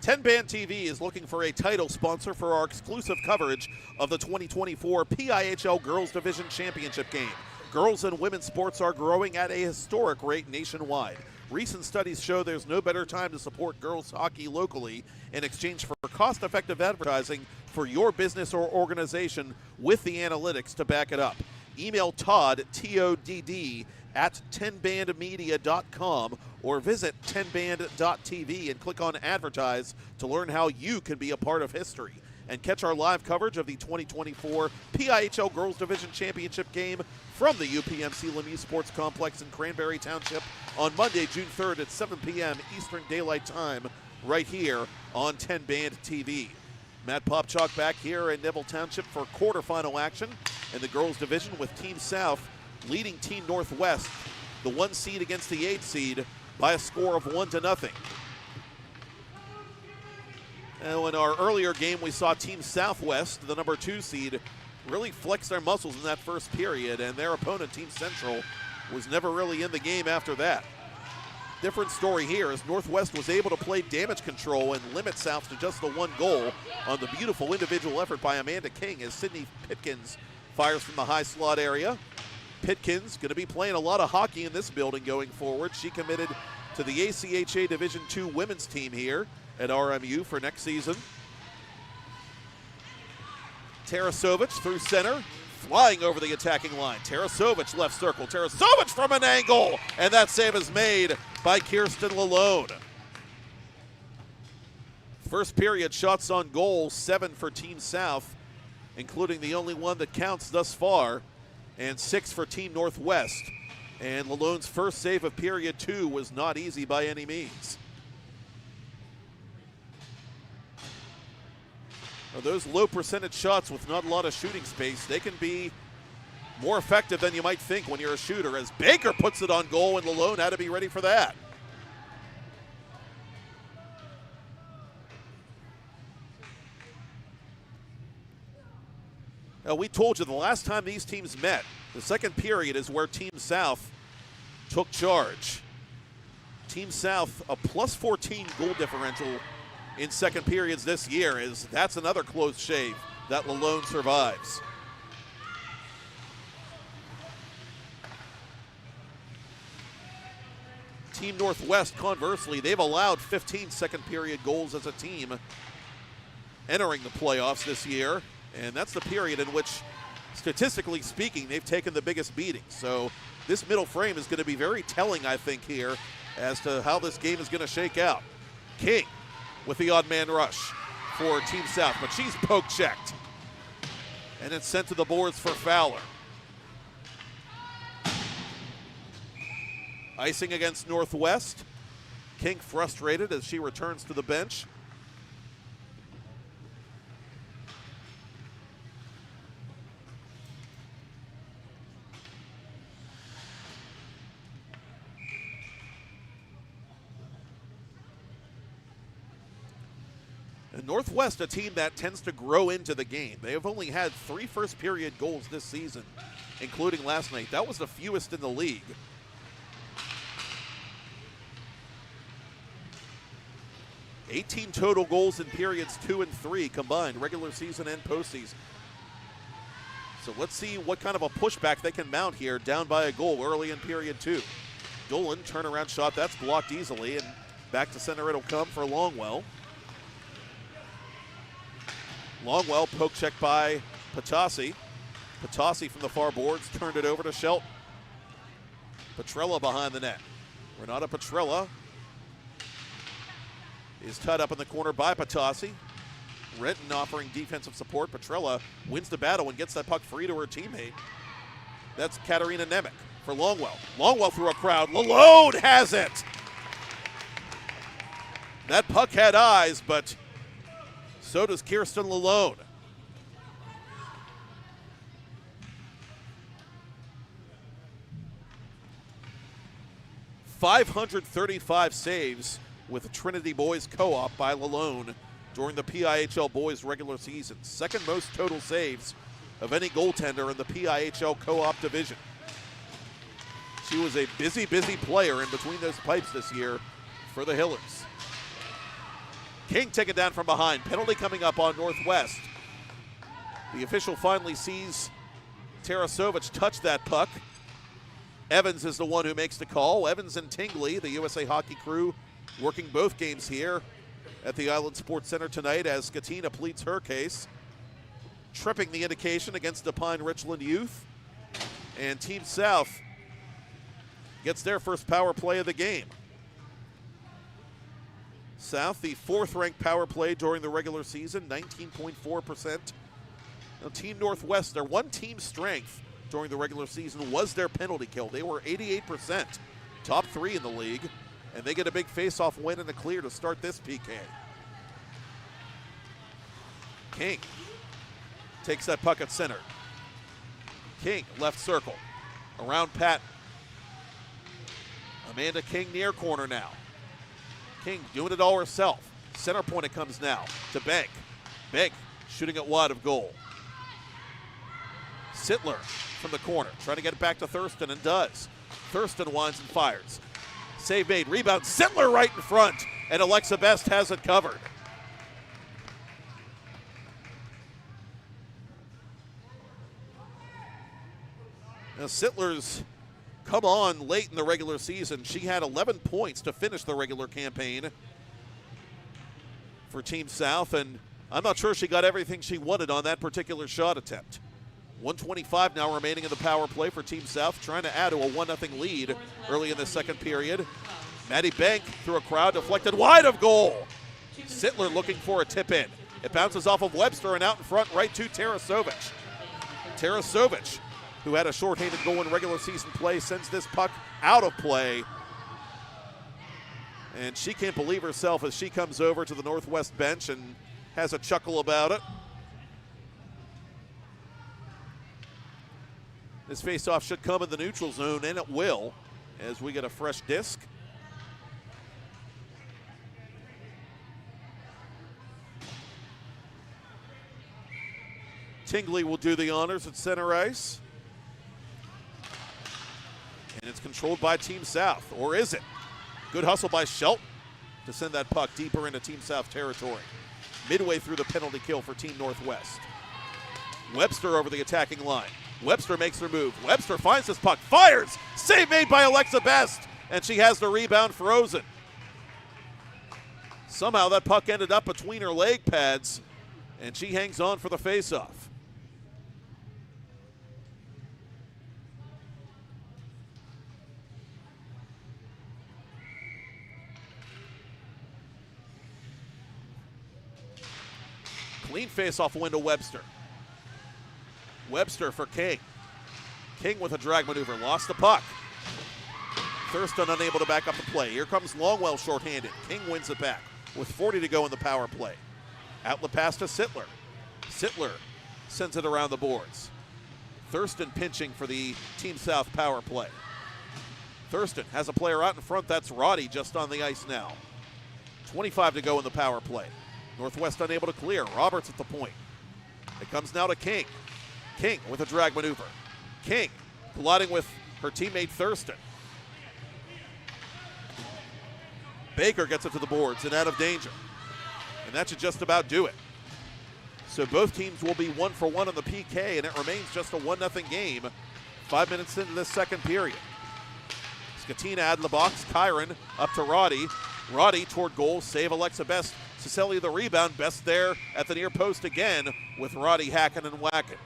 TenbandTV is looking for a title sponsor for our exclusive coverage of the 2024 PIHL Girls Division Championship game. Girls and women's sports are growing at a historic rate nationwide. Recent studies show there's no better time to support girls hockey locally in exchange for cost-effective advertising for your business or organization with the analytics to back it up. Email Todd, T-O-D-D, at tenbandmedia.com or visit tenband.tv and click on Advertise to learn how you can be a part of history. and catch our live coverage of the 2024 PIHL Girls Division Championship game from the UPMC Lemieux Sports Complex in Cranberry Township on Monday, June 3rd at 7 p.m. Eastern Daylight Time right here on TenbandTV. Matt Popchock back here in Neville Township for quarterfinal action in the girls division with Team South leading Team Northwest, the 1 seed against the 8 seed, by a score of 1-0. Now, in our earlier game, we saw Team Southwest, the number 2 seed, really flex their muscles in that first period, and their opponent, Team Central, was never really in the game after that. Different story here as Northwest was able to play damage control and limit South to just the 1 goal on the beautiful individual effort by Amanda King as Sydney Pitkins fires from the high slot area. Pitkins going to be playing a lot of hockey in this building going forward. She committed to the ACHA Division II women's team here at RMU for next season. Tarasovic through center, flying over the attacking line. Tarasovic left circle. Tarasovic from an angle, and that save is made by Kirsten Lalone. First period shots on goal, 7 for Team South, including the only one that counts thus far, and 6 for Team Northwest. And Lalone's first save of period 2 was not easy by any means. Now, those low percentage shots with not a lot of shooting space, they can be more effective than you might think when you're a shooter, as Baker puts it on goal, and Lalone had to be ready for that. Now, we told you the last time these teams met, the second period is where Team South took charge. Team South, a +14 goal differential in second periods this year, is that's another close shave that Lalone survives. Team Northwest, conversely, they've allowed 15 second period goals as a team entering the playoffs this year, and that's the period in which, statistically speaking, they've taken the biggest beating. So this middle frame is going to be very telling, I think, here as to how this game is going to shake out. King with the odd man rush for Team South, but she's poke checked. And it's sent to the boards for Fowler. Icing against Northwest. King frustrated as she returns to the bench. And Northwest, a team that tends to grow into the game. They have only had 3 first period goals this season, including last night. That was the fewest in the league. $18 total goals in periods 2 and 3 combined, regular season and postseason. So let's see what kind of a pushback they can mount here, down by a goal early in period 2. Dolan, turnaround shot, that's blocked easily, and back to center it'll come for Longwell. Longwell poke checked by Patasi. Patasi from the far boards turned it over to Shelton. Petrella behind the net. Renata Petrella is tied up in the corner by Patasi. Renton offering defensive support. Petrella wins the battle and gets that puck free to her teammate. That's Katarina Nemec for Longwell. Longwell through a crowd. Lalone has it! That puck had eyes, but so does Kirsten Lalone. .535 saves with the Trinity Boys Co-op by Lalone during the PIHL Boys regular season. Second most total saves of any goaltender in the PIHL Co-op division. She was a busy player in between those pipes this year for the Hillers. King taken down from behind. Penalty coming up on Northwest. The official finally sees Tarasovic touch that puck. Evans is the one who makes the call. Evans and Tingley, the USA Hockey crew, working both games here at the Island Sports Center tonight as Katina pleads her case. Tripping the indication against the Pine Richland Youth. And Team South gets their first power play of the game. South, the 4th-ranked power play during the regular season, 19.4%. Now, Team Northwest, their one team strength during the regular season was their penalty kill. They were 88%, top 3 in the league, and they get a big face-off win in the clear to start this PK. King takes that puck at center. King, left circle, around Patton. Amanda King near corner now. King doing it all herself. Center point it comes now to Bank. Bank shooting it wide of goal. Sittler from the corner, trying to get it back to Thurston, and does. Thurston winds and fires. Save made, rebound, Sittler right in front, and Alexa Best has it covered. Now Sittler's come on late in the regular season. She had 11 points to finish the regular campaign for Team South, and I'm not sure she got everything she wanted on that particular shot attempt. 1:25 now remaining in the power play for Team South, trying to add to a 1-0 lead early in the second period. Maddie Bank through a crowd, deflected wide of goal. Sittler looking for a tip in. It bounces off of Webster and out in front right to Tarasovich. Tarasovich, who had a shorthanded goal in regular season play, sends this puck out of play. And she can't believe herself as she comes over to the Northwest bench and has a chuckle about it. This faceoff should come in the neutral zone, and it will, as we get a fresh disc. Tingley will do the honors at center ice. And it's controlled by Team South, or is it? Good hustle by Shelton to send that puck deeper into Team South territory. Midway through the penalty kill for Team Northwest. Webster over the attacking line. Webster makes her move. Webster finds this puck, fires! Save made by Alexa Best, and she has the rebound frozen. Somehow that puck ended up between her leg pads, and she hangs on for the faceoff. Clean face-off win to Webster. Webster for King. King with a drag maneuver, lost the puck. Thurston unable to back up the play. Here comes Longwell shorthanded. King wins it back with 40 to go in the power play. Outlet pass to Sittler. Sittler sends it around the boards. Thurston pinching for the Team South power play. Thurston has a player out in front. That's Roddy just on the ice now. 25 to go in the power play. Northwest unable to clear. Roberts at the point. It comes now to King. King with a drag maneuver. King colliding with her teammate Thurston. Baker gets it to the boards and out of danger. And that should just about do it. So both teams will be 1-for-1 on the PK, and it remains just a 1-0 game 5 minutes into this second period. Skatina out in the box. Kyron up to Roddy. Roddy toward goal. Save Alexa Best. Cecilia the rebound. Best there at the near post again with Roddy hacking and whacking.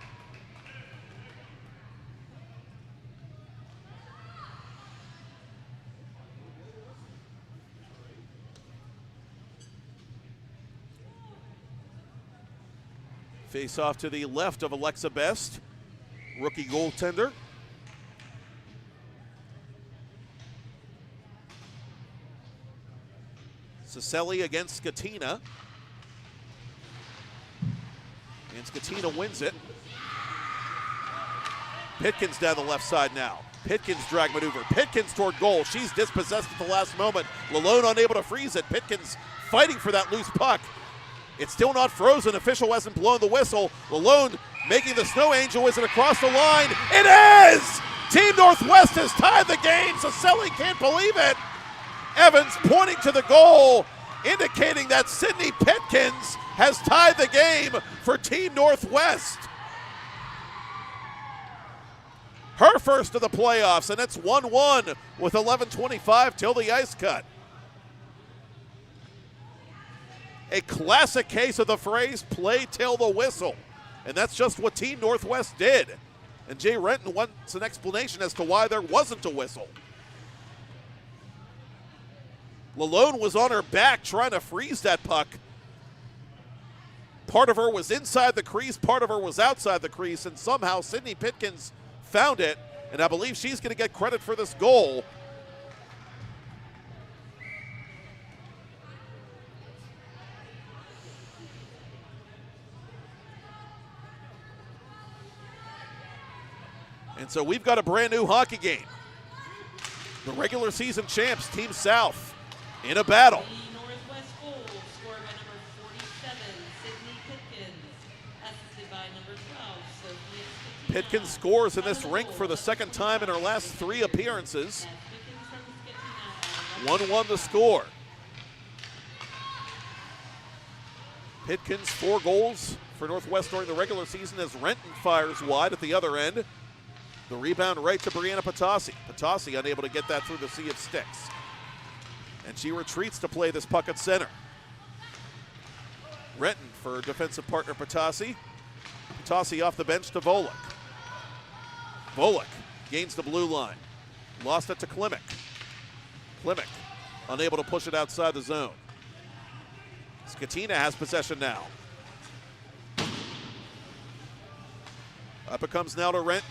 Face off to the left of Alexa Best, rookie goaltender. Cecilia against Skatina. And Skatina wins it. Pitkins down the left side now. Pitkins drag maneuver. Pitkins toward goal. She's dispossessed at the last moment. Lalone unable to freeze it. Pitkins fighting for that loose puck. It's still not frozen. Official hasn't blown the whistle. Lalone making the snow angel. Is it across the line? It is! Team Northwest has tied the game. Cecily can't believe it. Evans pointing to the goal, indicating that Sydney Pitkins has tied the game for Team Northwest. Her first of the playoffs, and it's 1-1 with 11:25 till the ice cut. A classic case of the phrase, play till the whistle. And that's just what Team Northwest did. And Jay Renton wants an explanation as to why there wasn't a whistle. Lalone was on her back trying to freeze that puck. Part of her was inside the crease, part of her was outside the crease, and somehow Sydney Pitkins found it, and I believe she's going to get credit for this goal. And so we've got a brand new hockey game. The regular season champs, Team South, in a battle. Northwest goal scored by number 47, Sydney Pitkins, assisted by number 12, Sophia Pitkins scores in this rink for the second time in her last 3 appearances. 1-1 the score. Pitkins 4 goals for Northwest during the regular season as Renton fires wide at the other end. The rebound right to Brianna Patasi. Patasi unable to get that through the sea of sticks. And she retreats to play this puck at center. Renton for defensive partner Patasi. Patasi off the bench to Volek. Volek gains the blue line. Lost it to Klimek. Klimek unable to push it outside the zone. Skatina has possession now. Up it comes now to Renton.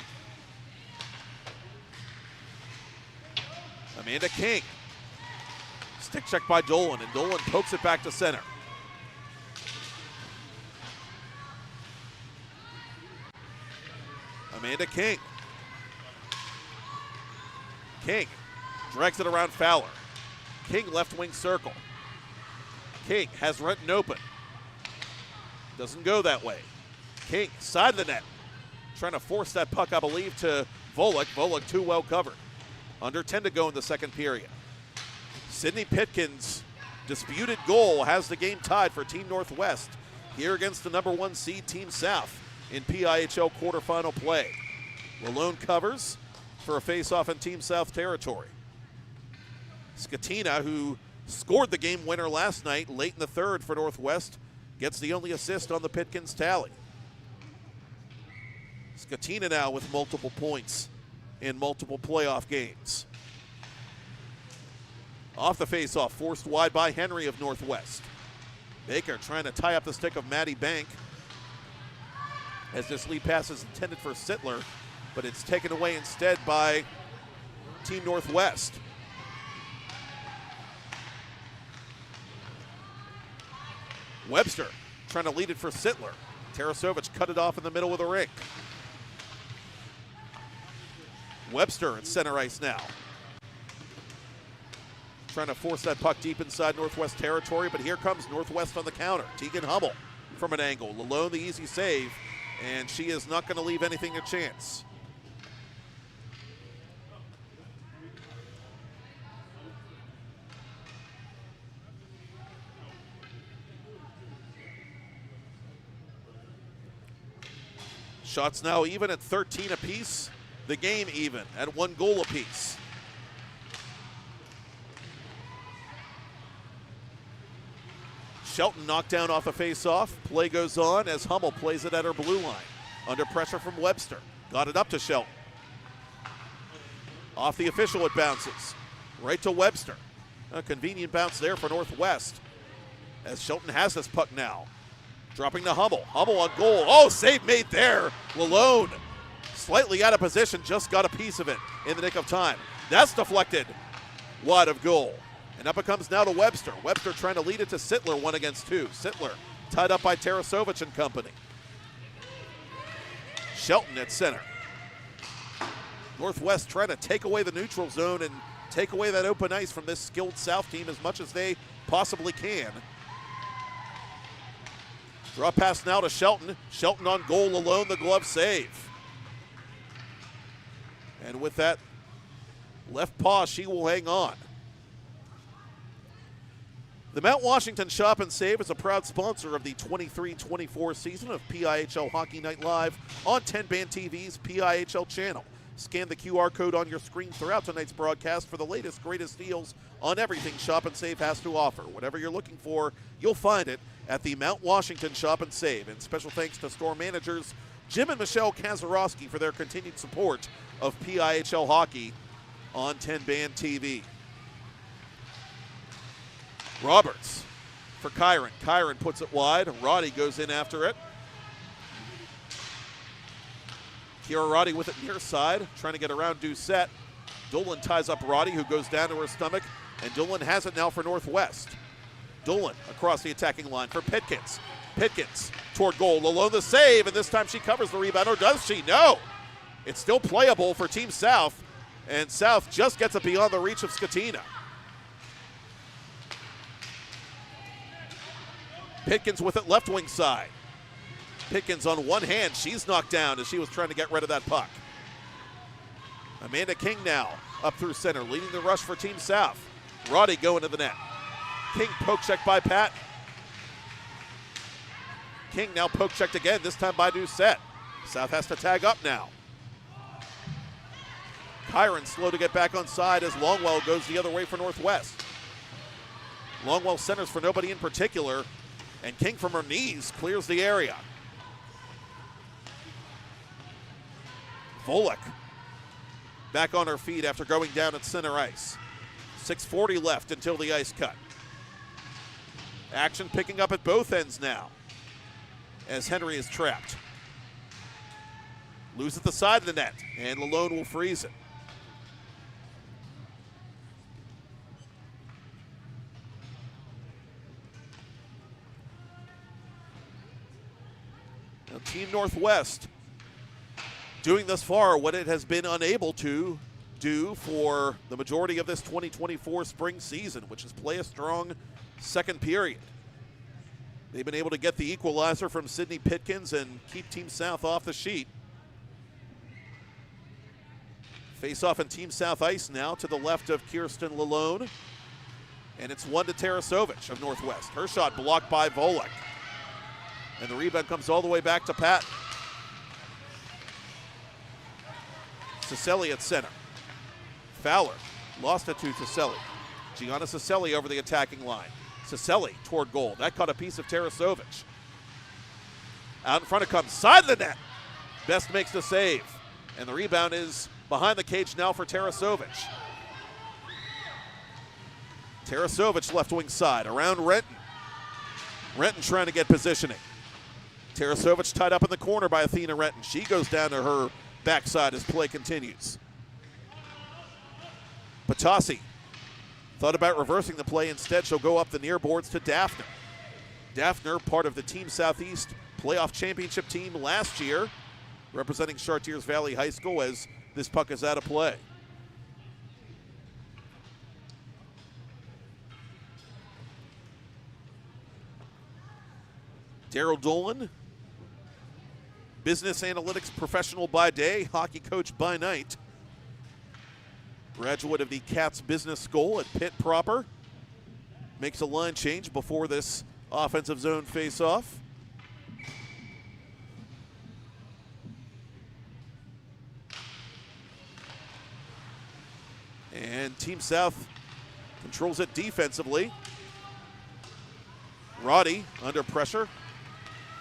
Amanda King. Stick check by Dolan, and Dolan pokes it back to center. Amanda King. King drags it around Fowler. King left wing circle. King has Renton open. Doesn't go that way. King, side of the net. Trying to force that puck, I believe, to Volek. Volek too well covered. Under 10 to go in the second period. Sydney Pitkins' disputed goal has the game tied for Team Northwest here against the number 1 seed Team South in PIHL quarterfinal play. Lalone covers for a face-off in Team South territory. Skatina, who scored the game winner last night late in the third for Northwest, gets the only assist on the Pitkins tally. Skatina now with multiple points in multiple playoff games. Off the face-off, forced wide by Henry of Northwest. Baker trying to tie up the stick of Maddie Bank as this lead pass is intended for Sittler, but it's taken away instead by Team Northwest. Webster trying to lead it for Sittler. Tarasovic cut it off in the middle of the rink. Webster at center ice now. Trying to force that puck deep inside Northwest territory, but here comes Northwest on the counter. Tegan Hummel from an angle. Lalone the easy save, and she is not going to leave anything to chance. Shots now even at 13 apiece. The game even at 1 goal apiece. Shelton knocked down off a face-off. Play goes on as Hummel plays it at her blue line. Under pressure from Webster. Got it up to Shelton. Off the official it bounces. Right to Webster. A convenient bounce there for Northwest as Shelton has this puck now. Dropping to Hummel. Hummel on goal. Oh, save made there. Lalone slightly out of position, just got a piece of it in the nick of time. That's deflected wide of goal. And up it comes now to Webster. Webster trying to lead it to Sittler, 1 against 2. Sittler tied up by Tarasovic and company. Shelton at center. Northwest trying to take away the neutral zone and take away that open ice from this skilled South team as much as they possibly can. Draw pass now to Shelton. Shelton on goal alone, the glove save. And with that left paw, she will hang on. The Mount Washington Shop and Save is a proud sponsor of the 23-24 season of PIHL Hockey Night Live on TenbandTV's PIHL channel. Scan the QR code on your screen throughout tonight's broadcast for the latest, greatest deals on everything Shop and Save has to offer. Whatever you're looking for, you'll find it at the Mount Washington Shop and Save. And special thanks to store managers Jim and Michelle Kazarowski for their continued support of PIHL hockey on TenbandTV. Roberts for Kyron. Kyron puts it wide. Roddy goes in after it. Kira Roddy with it near side, trying to get around Doucette. Dolan ties up Roddy, who goes down to her stomach, and Dolan has it now for Northwest. Dolan across the attacking line for Pitkins. Pitkins toward goal. Lalone the save, and this time she covers the rebound, or does she? No! It's still playable for Team South, and South just gets it beyond the reach of Skatina. Pitkins with it left wing side. Pitkins on one hand. She's knocked down as she was trying to get rid of that puck. Amanda King now up through center, leading the rush for Team South. Roddy going to the net. King poke checked by Pat. King now poke checked again, this time by Doucette. South has to tag up now. Kyron slow to get back on side as Longwell goes the other way for Northwest. Longwell centers for nobody in particular, and King from her knees clears the area. Volek back on her feet after going down at center ice. 6:40 left until the ice cut. Action picking up at both ends now as Henry is trapped. Loose at the side of the net, and Lalone will freeze it. Now, Team Northwest doing thus far what it has been unable to do for the majority of this 2024 spring season, which is play a strong second period. They've been able to get the equalizer from Sydney Pitkins and keep Team South off the sheet. Face off in Team South ice now to the left of Kirsten Lalone. And it's one to Tarasovich of Northwest. Her shot blocked by Volek. And the rebound comes all the way back to Pat. Cicelli at center. Fowler lost it to Cicelli. Gianna Cicelli over the attacking line. Cicelli toward goal. That caught a piece of Tarasovich. Out in front it comes. Side of the net. Best makes the save. And the rebound is behind the cage now for Tarasovich. Tarasovich left wing side. Around Renton. Renton trying to get positioning. Tarasovich tied up in the corner by Athena Renton. She goes down to her backside as play continues. Patasi thought about reversing the play. Instead, she'll go up the near boards to Daphne. Daphne, part of the Team Southeast playoff championship team last year, representing Chartiers Valley High School as this puck is out of play. Daryl Dolan, business analytics professional by day, hockey coach by night. Graduate of the Cats Business School at Pitt proper. Makes a line change before this offensive zone face-off. And Team South controls it defensively. Roddy under pressure.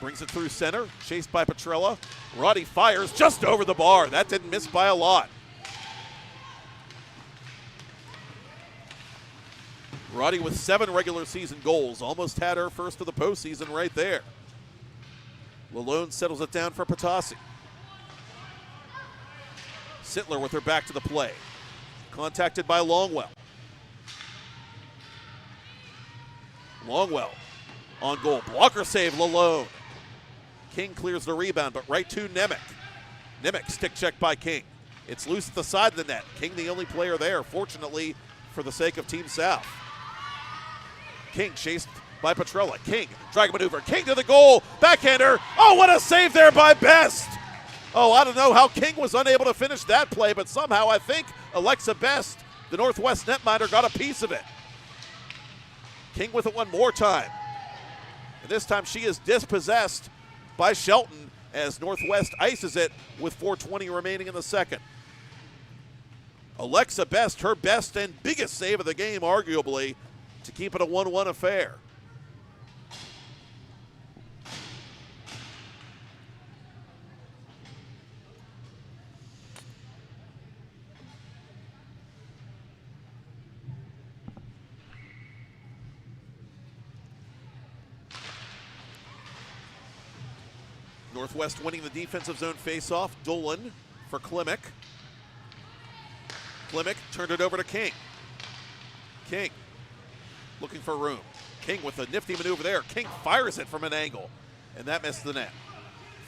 Brings it through center, chased by Petrella. Roddy fires just over the bar. That didn't miss by a lot. Roddy with 7 regular season goals. Almost had her first of the postseason right there. Lalone settles it down for Patasi. Sittler with her back to the play. Contacted by Longwell. Longwell on goal. Blocker save, Lalone. King clears the rebound, but right to Nemec. Nemec stick checked by King. It's loose at the side of the net. King the only player there, fortunately, for the sake of Team South. King chased by Petrella. King, drag maneuver. King to the goal. Backhander. Oh, what a save there by Best. Oh, I don't know how King was unable to finish that play, but somehow I think Alexa Best, the Northwest netminder, got a piece of it. King with it one more time. And this time she is dispossessed by Shelton as Northwest ices it with 4:20 remaining in the second. Alexa Best, her best and biggest save of the game, arguably, to keep it a 1-1 affair. Northwest winning the defensive zone faceoff. Dolan for Klimek. Klimek turned it over to King. King looking for room. King with a nifty maneuver there. King fires it from an angle, and that missed the net.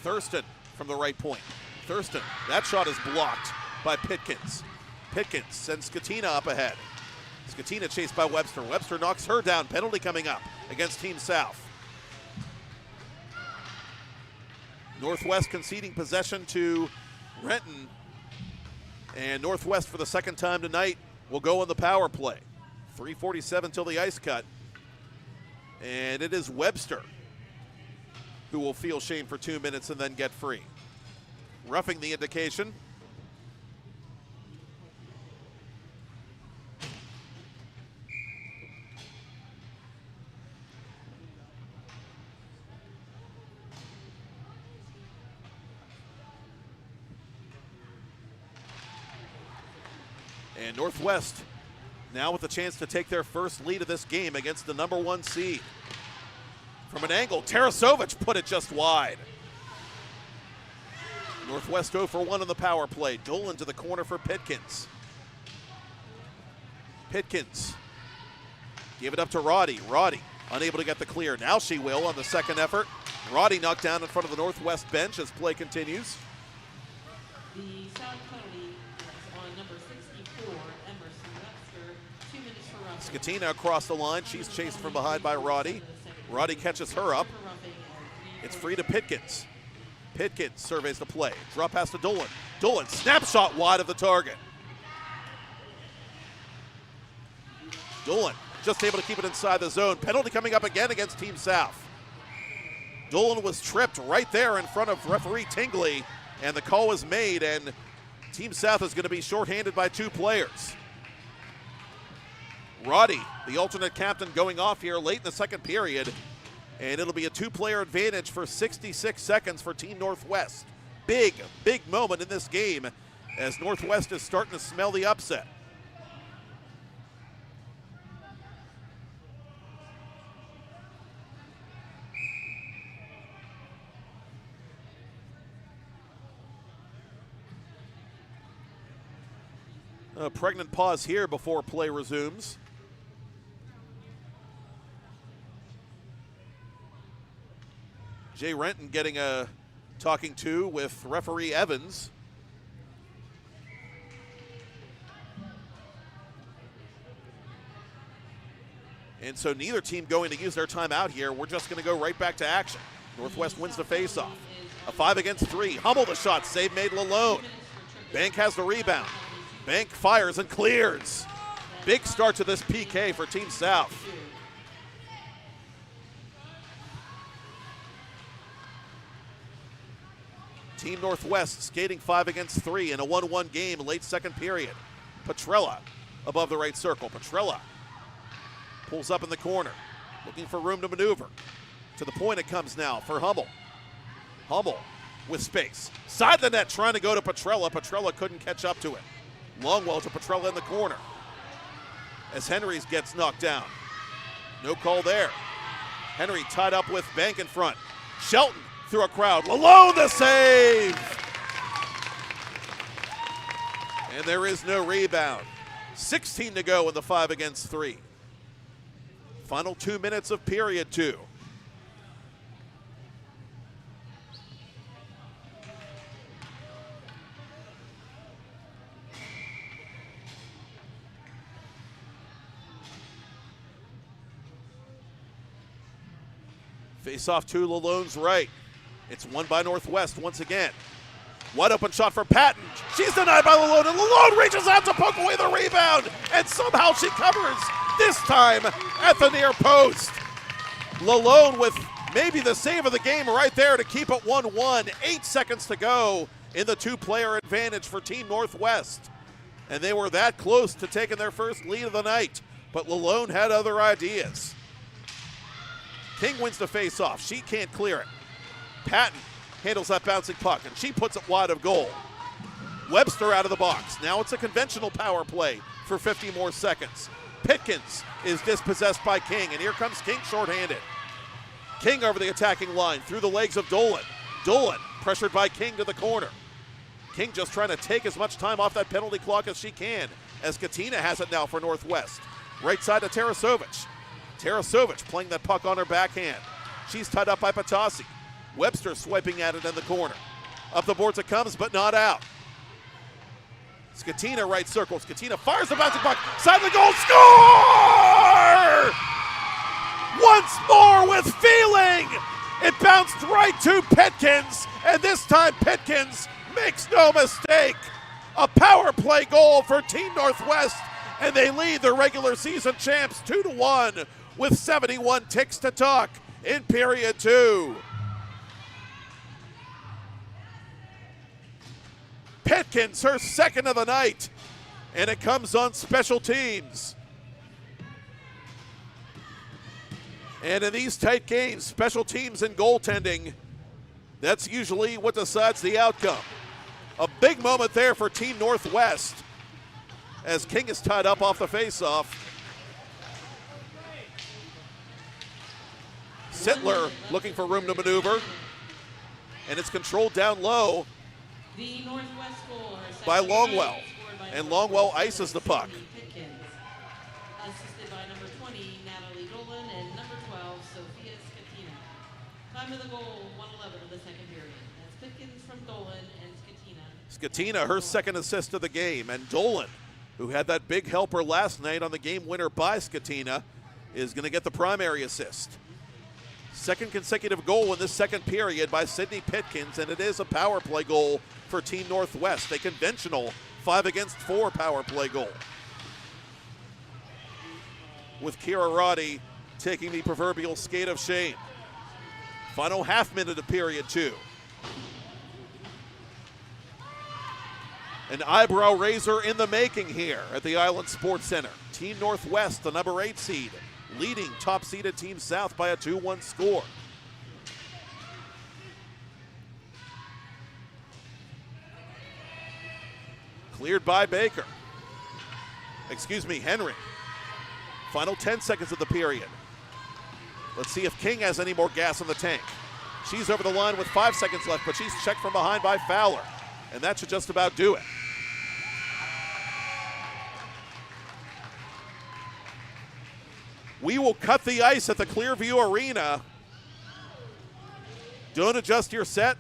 Thurston from the right point. Thurston, that shot is blocked by Pitkins. Pitkins sends Skatina up ahead. Skatina chased by Webster. Webster knocks her down. Penalty coming up against Team South. Northwest conceding possession to Renton. And Northwest for the second time tonight will go on the power play. 3:47 till the ice cut. And it is Webster who will feel shame for 2 minutes and then get free. Roughing the indication. And Northwest now with the chance to take their first lead of this game against the #1 seed. From an angle, Tarasovic put it just wide. Northwest 0 for 1 on the power play. Dolan to the corner for Pitkins. Pitkins gave it up to Roddy. Roddy unable to get the clear. Now she will on the second effort. Roddy knocked down in front of the Northwest bench as play continues. The sound penalty is on number 64, Emerson Webster. 2 minutes for roughing. Skatina across the line. She's chased from behind by Roddy. Roddy catches her up. It's free to Pitkins. Pitkins surveys the play. Drop pass to Dolan. Dolan, snapshot wide of the target. Dolan just able to keep it inside the zone. Penalty coming up again against Team South. Dolan was tripped right there in front of referee Tingley, and the call was made, and Team South is going to be shorthanded by 2 players. Roddy, the alternate captain, going off here late in the second period, and it'll be a 2-player advantage for 66 seconds for Team Northwest. Big, big moment in this game as Northwest is starting to smell the upset. A pregnant pause here before play resumes. Jay Renton getting a talking to with referee Evans. And so neither team going to use their timeout here. We're just going to go right back to action. Northwest wins the faceoff. A 5 against 3. Hummel the shot. Save made Lalone. Bank has the rebound. Bank fires and clears. Big start to this PK for Team South. Team Northwest skating 5 against 3 in a 1-1 game late second period. Petrella above the right circle. Petrella pulls up in the corner, looking for room to maneuver. To the point it comes now for Hummel. Hummel with space. Side the net trying to go to Petrella. Petrella couldn't catch up to it. Longwell to Petrella in the corner as Henrys gets knocked down. No call there. Henry tied up with Bank in front. Shelton through a crowd. Lalone the save! And there is no rebound. 16 to go in the 5 against 3. Final 2 minutes of period 2. Face off to Lalone's right. It's won by Northwest once again. Wide open shot for Patton. She's denied by Lalone, and Lalone reaches out to poke away the rebound, and somehow she covers, this time at the near post. Lalone with maybe the save of the game right there to keep it 1-1. 8 seconds to go in the 2-player advantage for Team Northwest. And they were that close to taking their first lead of the night, but Lalone had other ideas. King wins the face-off. She can't clear it. Patton handles that bouncing puck, and she puts it wide of goal. Webster out of the box. Now it's a conventional power play for 50 more seconds. Pitkins is dispossessed by King, and here comes King shorthanded. King over the attacking line through the legs of Dolan. Dolan pressured by King to the corner. King just trying to take as much time off that penalty clock as she can, as Katina has it now for Northwest. Right side to Tarasovic. Tarasovic playing that puck on her backhand. She's tied up by Patasi. Webster swiping at it in the corner. Up the boards it comes, but not out. Skatina right circle. Skatina fires the bouncing puck. Side of the goal. Score! Once more with feeling. It bounced right to Pitkins, and this time Pitkins makes no mistake. A power play goal for Team Northwest, and they lead the regular season champs 2-1 with 71 ticks to talk in period 2. Pitkins, her second of the night, and it comes on special teams. And in these tight games, special teams and goaltending, that's usually what decides the outcome. A big moment there for Team Northwest as King is tied up off the faceoff. Sittler looking for room to maneuver, and it's controlled down low The Northwest score by Longwell, and Longwell ices the puck. Assisted by number 20, Natalie Dolan, and number 12, Sophia Skatina. Time of the goal, 1:11 of the second period. That's Pitkins from Dolan and Skatina. Skatina, her second assist of the game, and Dolan, who had that big helper last night on the game winner by Skatina, is going to get the primary assist. Second consecutive goal in this second period by Sydney Pitkins, and it is a power play goal for Team Northwest, a conventional 5-against-4 power play goal. With Kira Roddy taking the proverbial skate of shame. Final half minute of period 2. An eyebrow raiser in the making here at the Island Sports Center. Team Northwest, the number 8 seed, leading top-seeded Team South by a 2-1 score. Cleared by Baker. Henry. Final 10 seconds of the period. Let's see if King has any more gas in the tank. She's over the line with 5 seconds left, but she's checked from behind by Fowler, and that should just about do it. We will cut the ice at the Clearview Arena. Don't adjust your set.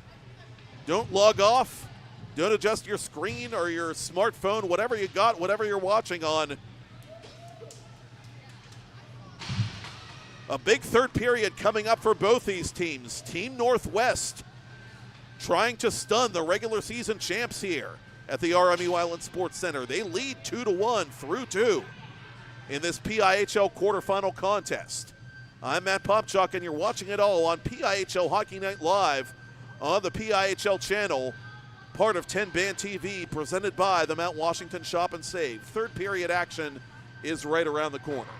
Don't log off. Don't adjust your screen or your smartphone, whatever you got, whatever you're watching on. A big third period coming up for both these teams. Team Northwest trying to stun the regular season champs here at the RMU Island Sports Center. They lead 2-1 through 2 in this PIHL quarterfinal contest. I'm Matt Popchock, and you're watching it all on PIHL Hockey Night Live on the PIHL channel, part of TenbandTV, presented by the Mount Washington Shop and Save. Third period action is right around the corner.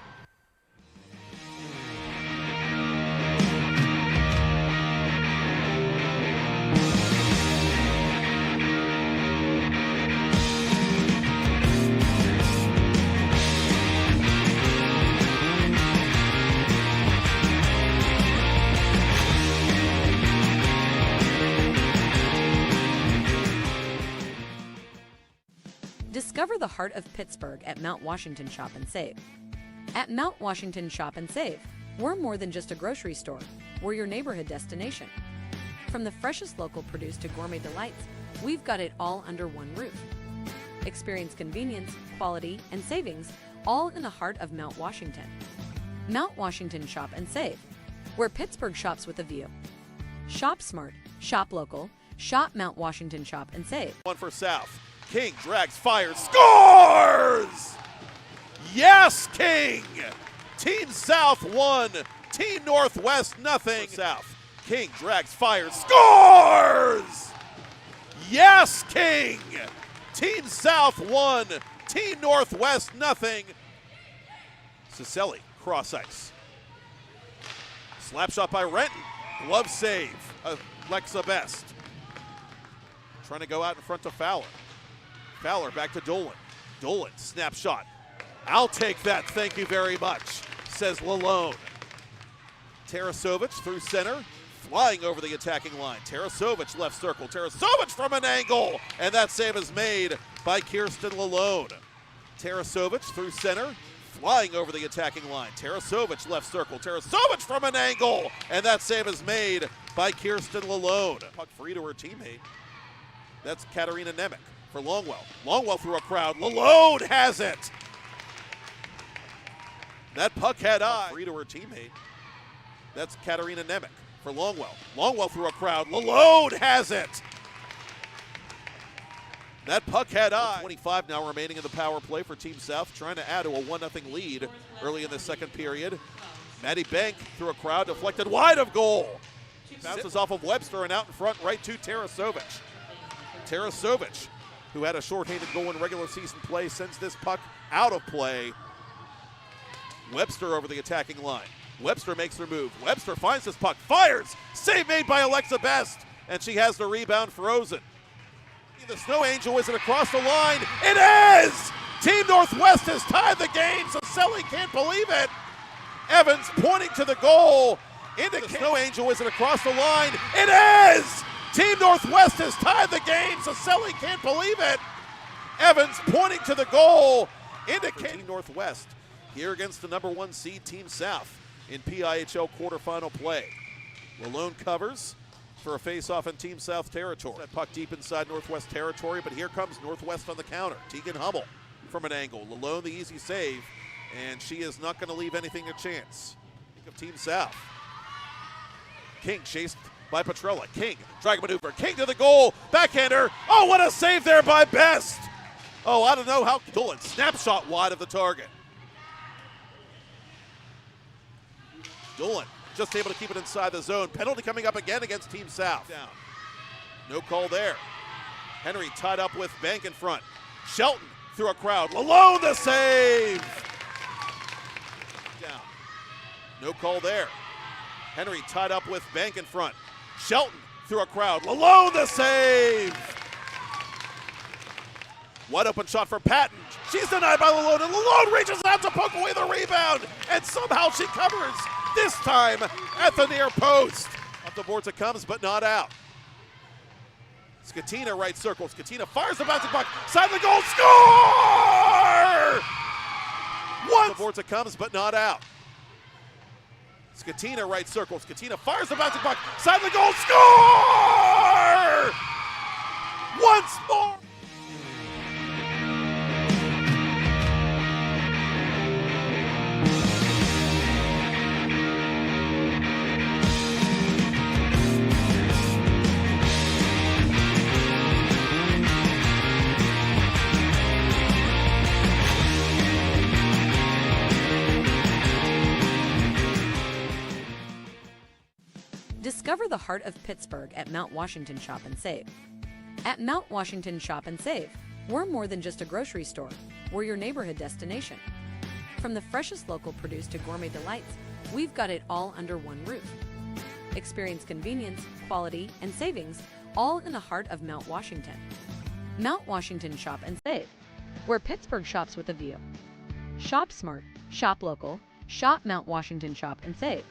Discover the heart of Pittsburgh at Mount Washington Shop and Save. At Mount Washington Shop and Save, we're more than just a grocery store. We're your neighborhood destination. From the freshest local produce to gourmet delights, we've got it all under one roof. Experience convenience, quality, and savings, all in the heart of Mount Washington. Mount Washington Shop and Save, where Pittsburgh shops with a view. Shop smart, shop local, shop Mount Washington Shop and Save. One for South. King drags, fires, scores! Yes, King! Team South 1, Team Northwest nothing. South. King drags, fires, scores! Yes, King! Team South 1, Team Northwest nothing. Cicelli, cross ice. Slap shot by Renton. Glove save. Alexa Best. Trying to go out in front to Fowler. Fowler back to Dolan. Dolan, snapshot. I'll take that, thank you very much, says Lalone. Tarasovic through center. flying over the attacking line. Tarasovic left circle. Tarasovic from an angle, and that save is made by Kirsten Lalone. Tarasovic through center, flying over the attacking line. Tarasovic left circle. Tarasovic from an angle, and that save is made by Kirsten Lalone. Puck free to her teammate. That's Katarina Nemec for Longwell. Longwell through a crowd. Lalone has it. That puck had eye. Free to her teammate. That's Katarina Nemec for Longwell. Longwell through a crowd. Lalone has it. That puck had eye. 25 now remaining in the power play for Team South, trying to add to a 1-0 lead early in the second period. Maddie Bank through a crowd, deflected wide of goal. Bounces off of Webster and out in front right to Tarasovic. Tarasovic, who had a shorthanded goal in regular season play, sends this puck out of play. Webster over the attacking line. Webster makes her move. Webster finds this puck, fires. Save made by Alexa Best, and she has the rebound frozen. The Snow Angel, is it across the line? It is! Team Northwest has tied the game, so Selly can't believe it. Evans pointing to the goal. The Snow Angel, is it across the line? It is! Team Northwest has tied the game, so Selly can't believe it. Evans pointing to the goal. Team Northwest here against the #1 seed Team South in PIHL quarterfinal play. Lalone covers for a face-off in Team South territory. That puck deep inside Northwest territory, but here comes Northwest on the counter. Tegan Hummel from an angle. Lalone the easy save, and she is not going to leave anything to chance. Think of Team South. King chased by Petrella. King, drag maneuver. King to the goal. Backhander. Oh, what a save there by Best. Oh, I don't know how. Dolan, snapshot wide of the target. Dolan just able to keep it inside the zone. Penalty coming up again against Team South. Down. No call there. Henry tied up with Bank in front. Shelton through a crowd. Lalone the save. Down. No call there. Henry tied up with Bank in front. Shelton through a crowd. Lalone the save. Wide open shot for Patton. She's denied by Lalone, and Lalone reaches out to poke away the rebound, and somehow she covers, this time at the near post. Up the boards it comes, but not out. Skatina right circle. Skatina fires the bouncing puck. Side of the goal. Score! Up the boards it comes, but not out. Skatina right circle. Skatina fires the bouncing puck. Side of the goal. Score! Once more. Discover the heart of Pittsburgh at Mount Washington Shop and Save. At Mount Washington Shop and Save, we're more than just a grocery store. We're your neighborhood destination. From the freshest local produce to gourmet delights, we've got it all under one roof. Experience convenience, quality, and savings, all in the heart of Mount Washington. Mount Washington Shop and Save, where Pittsburgh shops with a view. Shop smart, shop local, shop Mount Washington Shop and Save.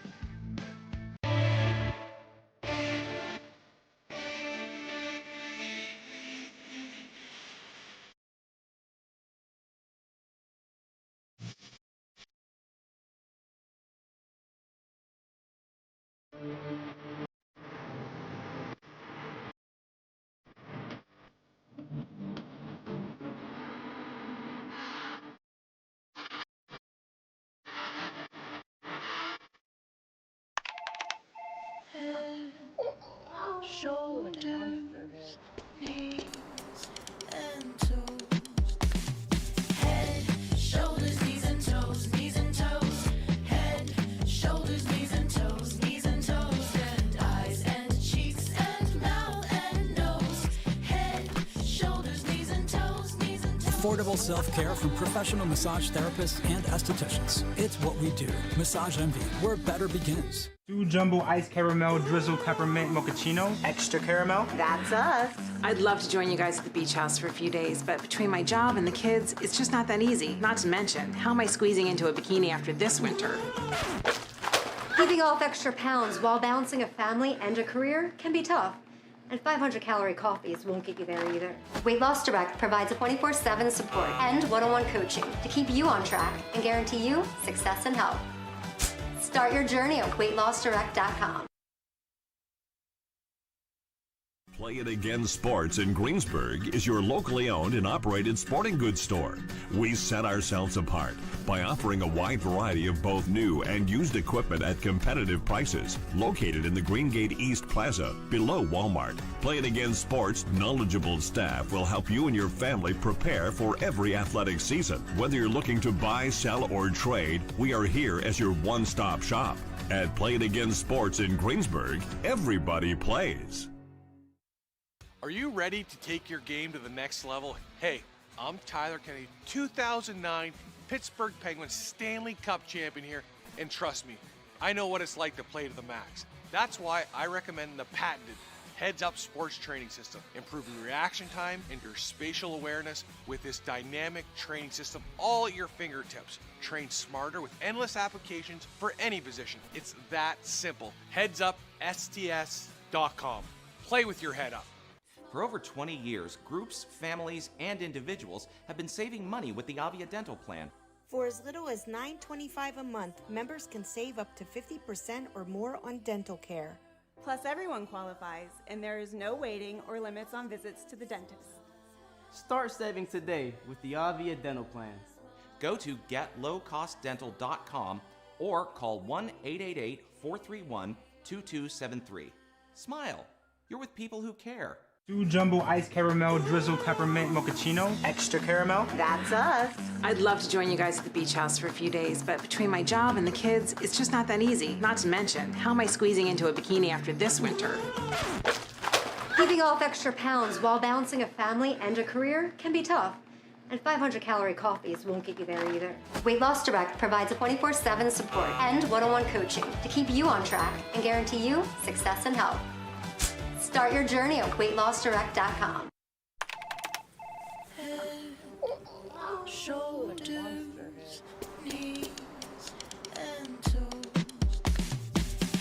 Head, shoulders, knees, and toes. Head, shoulders, knees and toes, knees and toes. Head, shoulders, knees and toes, knees and toes. And eyes and cheeks and mouth and nose. Head, shoulders, knees and toes, knees and toes. Affordable self-care from professional massage therapists and estheticians. It's what we do. Massage Envy, where better begins. 2 jumbo iced caramel drizzle peppermint mochaccino. Extra caramel. That's us. I'd love to join you guys at the beach house for a few days, but between my job and the kids, it's just not that easy. Not to mention, how am I squeezing into a bikini after this winter? Keeping off extra pounds while balancing a family and a career can be tough. And 500-calorie coffees won't get you there either. Weight Loss Direct provides a 24/7 support and one-on-one coaching to keep you on track and guarantee you success and health. Start your journey at weightlossdirect.com. Play It Again Sports in Greensburg is your locally owned and operated sporting goods store. We set ourselves apart by offering a wide variety of both new and used equipment at competitive prices. Located in the Greengate East Plaza, below Walmart, Play It Again Sports' knowledgeable staff will help you and your family prepare for every athletic season. Whether you're looking to buy, sell, or trade, we are here as your one-stop shop. At Play It Again Sports in Greensburg, everybody plays. Are you ready to take your game to the next level? Hey, I'm Tyler Kennedy, 2009 Pittsburgh Penguins Stanley Cup champion here, and trust me, I know what it's like to play to the max. That's why I recommend the patented Heads Up Sports Training System, improving reaction time and your spatial awareness with this dynamic training system all at your fingertips. Train smarter with endless applications for any position. It's that simple. HeadsUpSTS.com. Play with your head up. For over 20 years, groups, families, and individuals have been saving money with the Avia Dental Plan. For as little as $9.25 a month, members can save up to 50% or more on dental care. Plus, everyone qualifies, and there is no waiting or limits on visits to the dentist. Start saving today with the Avia Dental Plan. Go to getlowcostdental.com or call 1-888-431-2273. Smile. You're with people who care. 2 jumbo iced caramel drizzle peppermint mochaccino. Extra caramel. That's us. I'd love to join you guys at the beach house for a few days, but between my job and the kids, it's just not that easy. Not to mention, how am I squeezing into a bikini after this winter? Keeping off extra pounds while balancing a family and a career can be tough. And 500-calorie coffees won't get you there either. Weight Loss Direct provides a 24/7 support and one-on-one coaching to keep you on track and guarantee you success and health. Start your journey at weightlossdirect.com. Head, shoulders, knees, and toes.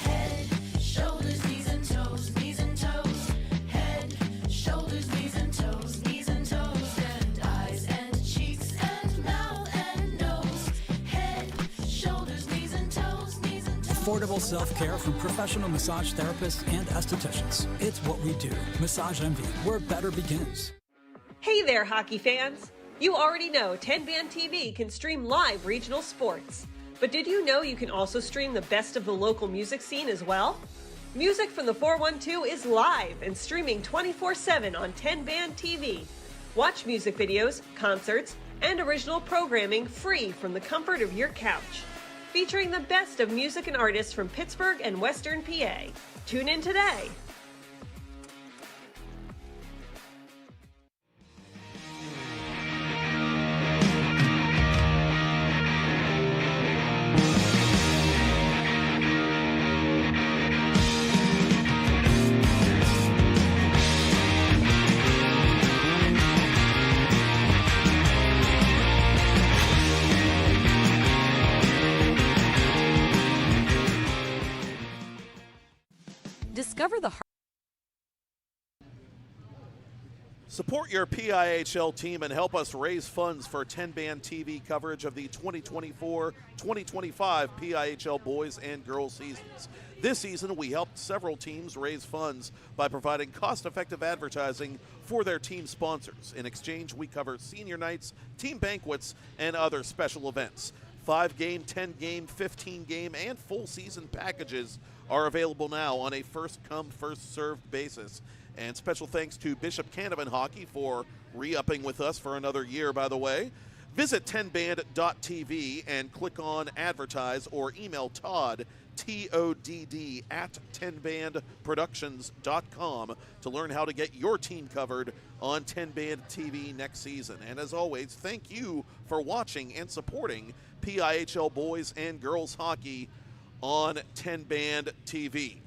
Head, shoulders, knees and toes, knees and toes. Head, shoulders, knees and toes, knees and toes. And eyes and cheeks and mouth and nose. Head, shoulders, knees and toes, knees and toes. Affordable self-care from professional massage therapists and estheticians. It's what we do. Massage Envy, where better begins. Hey there, hockey fans! You already know TenbandTV can stream live regional sports. But did you know you can also stream the best of the local music scene as well? Music from the 412 is live and streaming 24/7 on TenbandTV. Watch music videos, concerts, and original programming free from the comfort of your couch. Featuring the best of music and artists from Pittsburgh and Western PA. Tune in today. Discover the Support your PIHL team and help us raise funds for TenbandTV coverage of the 2024-2025 PIHL boys and girls seasons. This season, we helped several teams raise funds by providing cost-effective advertising for their team sponsors. In exchange, we cover senior nights, team banquets, and other special events. 5-game, 10-game, 15-game, and full season packages are available now on a first-come, first-served basis. And special thanks to Bishop Canavan Hockey for re-upping with us for another year, by the way. Visit TenbandTV and click on Advertise or email Todd, T-O-D-D, at TenbandProductions.com to learn how to get your team covered on TenbandTV next season. And as always, thank you for watching and supporting PIHL boys and girls hockey on TenbandTV.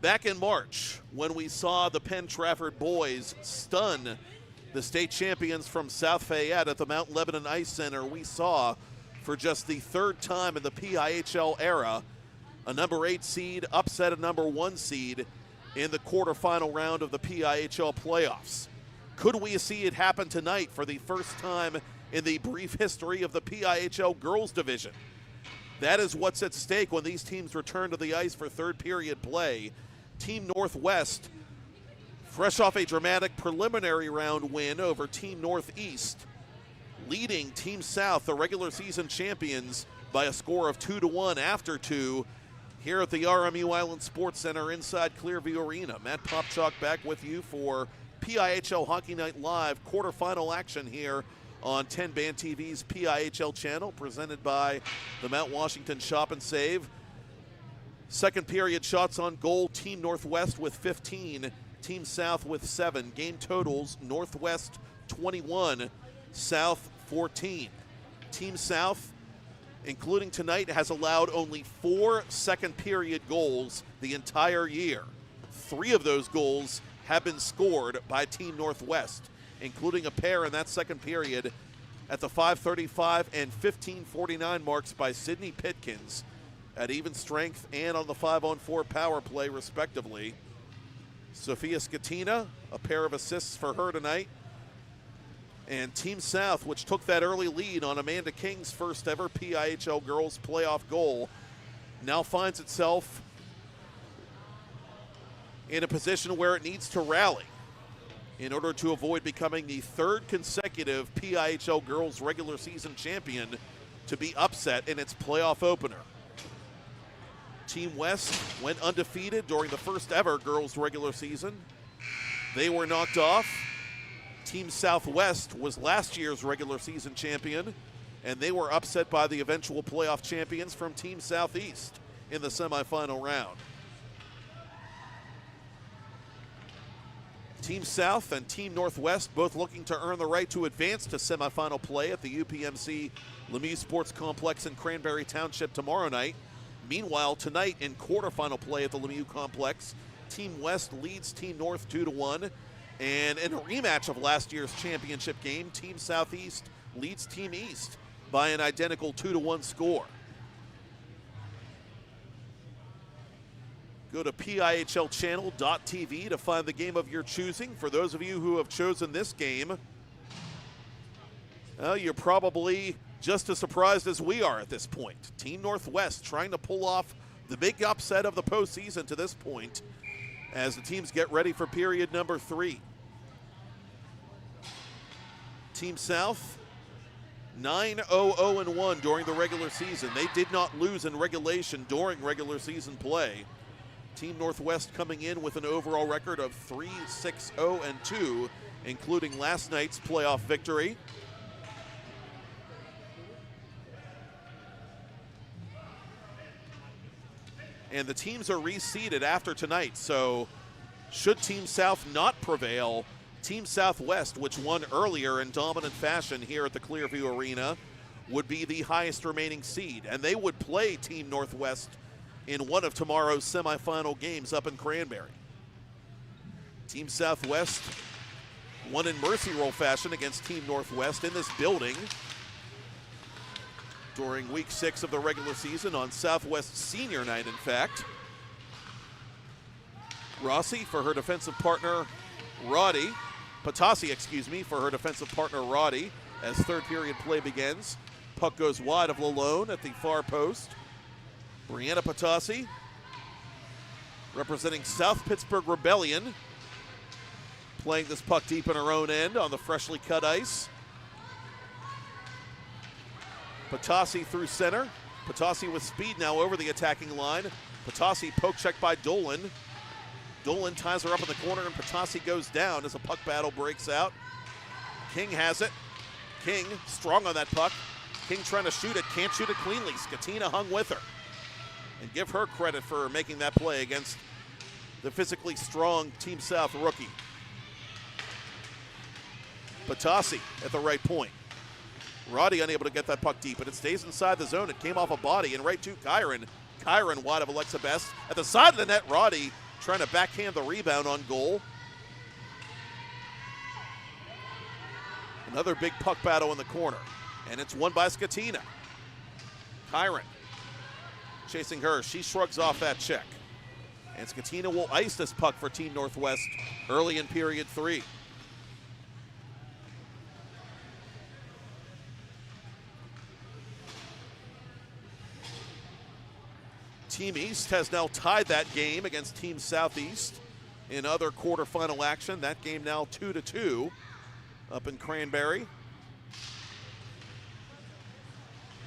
Back in March, when we saw the Penn Trafford boys stun the state champions from South Fayette at the Mount Lebanon Ice Center, we saw for just the third time in the PIHL era. A number 8 seed upset a number 1 seed in the quarterfinal round of the PIHL playoffs. Could we see it happen tonight for the first time in the brief history of the PIHL girls division? That is what's at stake when these teams return to the ice for third period play. Team Northwest, fresh off a dramatic preliminary round win over Team Northeast, leading Team South, the regular season champions, by a score of 2-1 after 2 here at the RMU Island Sports Center inside Clearview Arena. Matt Popchock back with you for PIHL Hockey Night Live quarterfinal action here on TenbandTV's PIHL channel, presented by the Mount Washington Shop and Save. Second period shots on goal, Team Northwest with 15, Team South with 7. Game totals, Northwest 21, South 14. Team South, including tonight, has allowed only 4 second period goals the entire year. 3 of those goals have been scored by Team Northwest, including a pair in that second period at the 5:35 and 15:49 marks by Sydney Pitkins at even strength and on the 5-on-4 power play, respectively. Sophia Skatina, a pair of assists for her tonight. And Team South, which took that early lead on Amanda King's first ever PIHL girls playoff goal, now finds itself in a position where it needs to rally in order to avoid becoming the third consecutive PIHL girls regular season champion to be upset in its playoff opener. Team West went undefeated during the first ever girls regular season. They were knocked off. Team Southwest was last year's regular season champion, and they were upset by the eventual playoff champions from Team Southeast in the semifinal round. Team South and Team Northwest both looking to earn the right to advance to semifinal play at the UPMC Lemieux Sports Complex in Cranberry Township tomorrow night. Meanwhile, tonight in quarterfinal play at the Lemieux Complex, Team West leads Team North 2-1. And in a rematch of last year's championship game, Team Southeast leads Team East by an identical 2-1 score. Go to PIHLchannel.tv to find the game of your choosing. For those of you who have chosen this game, you're probably just as surprised as we are at this point. Team Northwest trying to pull off the big upset of the postseason to this point as the teams get ready for period number 3. Team South, 9-0-0-1 during the regular season. They did not lose in regulation during regular season play. Team Northwest coming in with an overall record of 3-6-0-2, including last night's playoff victory. And the teams are reseeded after tonight, so should Team South not prevail, Team Southwest, which won earlier in dominant fashion here at the Clearview Arena, would be the highest remaining seed, and they would play Team Northwest in one of tomorrow's semifinal games up in Cranberry. Team Southwest won in mercy roll fashion against Team Northwest in this building during week 6 of the regular season on Southwest Senior Night, in fact. Rossi for her defensive partner, Roddy. Patasi, for her defensive partner, Roddy, as third period play begins. Puck goes wide of Lalone at the far post. Brianna Patasi, representing South Pittsburgh Rebellion, playing this puck deep in her own end on the freshly cut ice. Patasi through center. Patasi with speed now over the attacking line. Patasi poke checked by Dolan. Dolan ties her up in the corner, and Patasi goes down as a puck battle breaks out. King has it. King strong on that puck. King trying to shoot it, can't shoot it cleanly. Skatina hung with her. And give her credit for making that play against the physically strong Team South rookie. Patasi at the right point. Roddy unable to get that puck deep, but it stays inside the zone. It came off a body and right to Kyron. Kyron wide of Alexa Best. At the side of the net, Roddy trying to backhand the rebound on goal. Another big puck battle in the corner, and it's won by Skatina. Kyron chasing her. She shrugs off that check. And Skatina will ice this puck for Team Northwest early in period 3. Team East has now tied that game against Team Southeast in other quarterfinal action. That game now 2-2 up in Cranberry.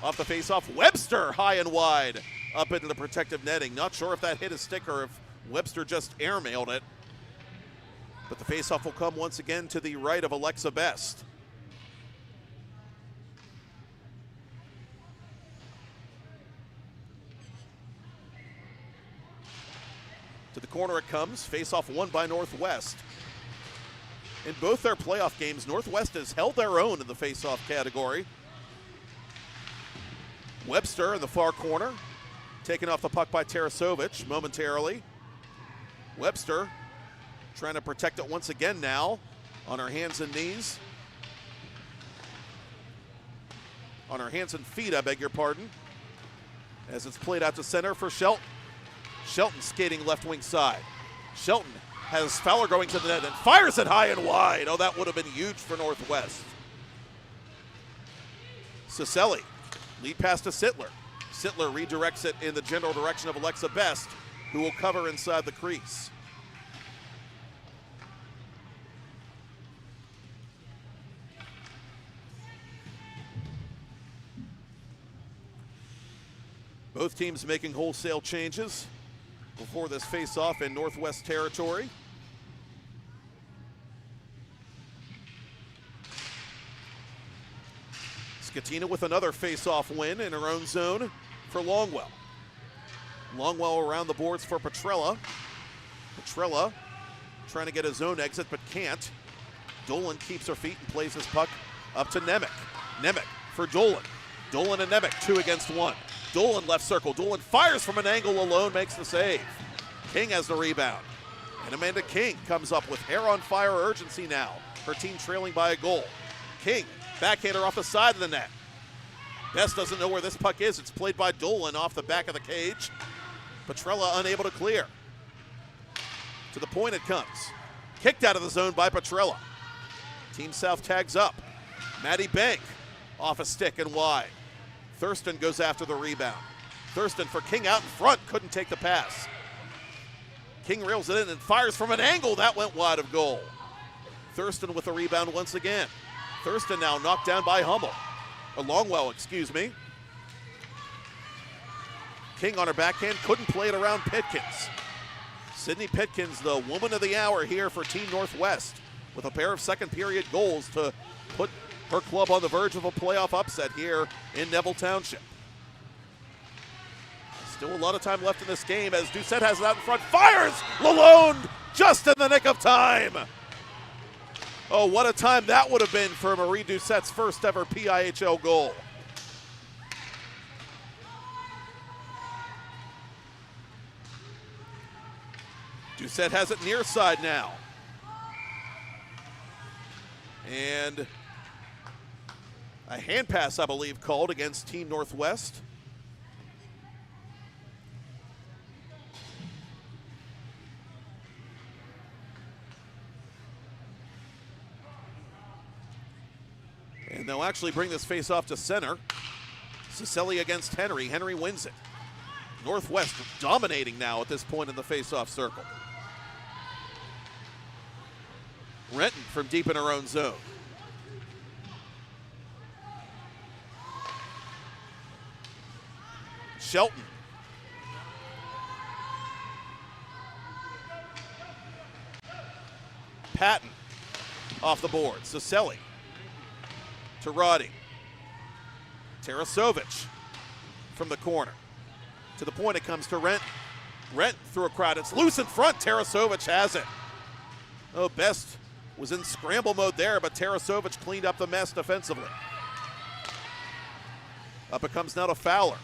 Off the faceoff, Webster high and wide up into the protective netting. Not sure if that hit a stick or if Webster just airmailed it. But the faceoff will come once again to the right of Alexa Best. To the corner it comes. Faceoff won by Northwest. In both their playoff games, Northwest has held their own in the faceoff category. Webster in the far corner, taken off the puck by Tarasovic momentarily. Webster trying to protect it once again now on her hands and knees. On her hands and feet, I beg your pardon. As it's played out to center for Shelton. Shelton skating left wing side. Shelton has Fowler going to the net and fires it high and wide. Oh, that would have been huge for Northwest. Ciselli, lead pass to Sittler. Sittler redirects it in the general direction of Alexa Best, who will cover inside the crease. Both teams making wholesale changes before this face-off in Northwest territory. Skatina with another face-off win in her own zone for Longwell. Longwell around the boards for Petrella. Petrella trying to get a zone exit but can't. Dolan keeps her feet and plays his puck up to Nemec. Nemec for Dolan. Dolan and Nemec 2 against 1. Dolan left circle. Dolan fires from an angle alone, makes the save. King has the rebound. And Amanda King comes up with hair on fire urgency now. Her team trailing by a goal. King, backhander off the side of the net. Best doesn't know where this puck is. It's played by Dolan off the back of the cage. Petrella unable to clear. To the point it comes. Kicked out of the zone by Petrella. Team South tags up. Maddie Bank off a stick and wide. Thurston goes after the rebound. Thurston for King out in front, couldn't take the pass. King reels it in and fires from an angle. That went wide of goal. Thurston with the rebound once again. Thurston now knocked down by Longwell, excuse me. King on her backhand, couldn't play it around Pitkins. Sydney Pitkins, the woman of the hour here for Team Northwest, with a pair of second period goals to put her club on the verge of a playoff upset here in Neville Township. Still a lot of time left in this game as Doucette has it out in front. Fires! Lalonde just in the nick of time. Oh, what a time that would have been for Marie Doucette's first ever PIHL goal. Doucette has it near side now. And a hand pass, I believe, called against Team Northwest. And they'll actually bring this face off to center. Ciselli against Henry. Henry wins it. Northwest dominating now at this point in the face-off circle. Renton from deep in her own zone. Shelton. Patton off the board. Ciselli to Roddy. Tarasovic from the corner. To the point it comes to Renton. Renton through a crowd. It's loose in front. Tarasovic has it. Oh, Best was in scramble mode there, but Tarasovic cleaned up the mess defensively. Up it comes now to Fowler.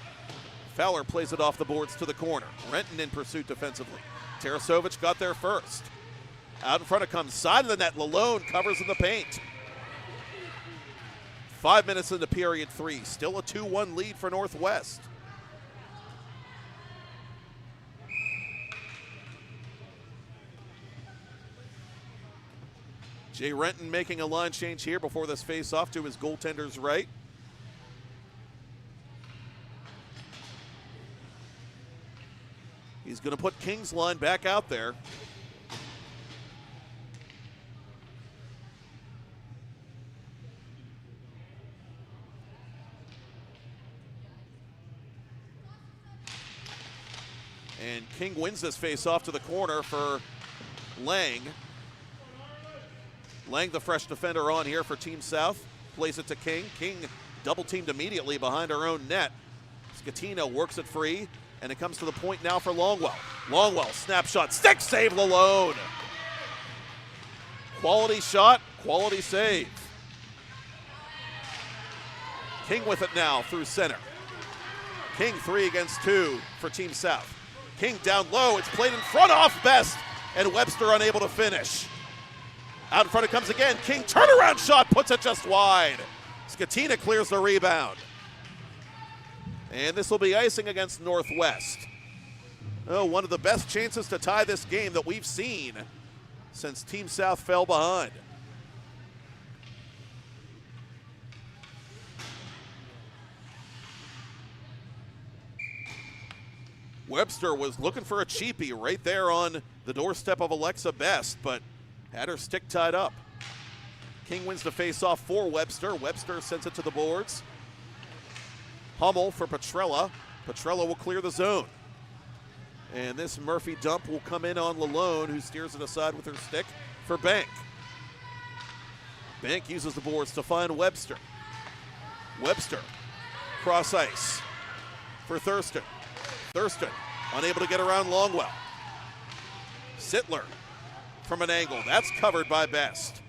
Fowler plays it off the boards to the corner. Renton in pursuit defensively. Tarasovic got there first. Out in front it comes. Side of the net. Lalonde covers in the paint. 5 minutes into period 3. Still a 2-1 lead for Northwest. Jay Renton making a line change here before this face-off to his goaltender's right. He's going to put King's line back out there. And King wins this face-off to the corner for Lang. Lang, the fresh defender, on here for Team South. Plays it to King. King double-teamed immediately behind her own net. Scatino works it free, and it comes to the point now for Longwell. Longwell, snapshot, stick save, Lalone. Quality shot, quality save. King with it now through center. King 3 against 2 for Team South. King down low, it's played in front off Best, and Webster unable to finish. Out in front it comes again. King turnaround shot, puts it just wide. Skatina clears the rebound. And this will be icing against Northwest. Oh, one of the best chances to tie this game that we've seen since Team South fell behind. Webster was looking for a cheapie right there on the doorstep of Alexa Best, but had her stick tied up. King wins the face-off for Webster. Webster sends it to the boards. Hummel for Petrella. Petrella will clear the zone. And this Murphy dump will come in on Lalone, who steers it aside with her stick for Bank. Bank uses the boards to find Webster. Webster, cross ice for Thurston. Thurston, unable to get around Longwell. Sittler from an angle. That's covered by Best.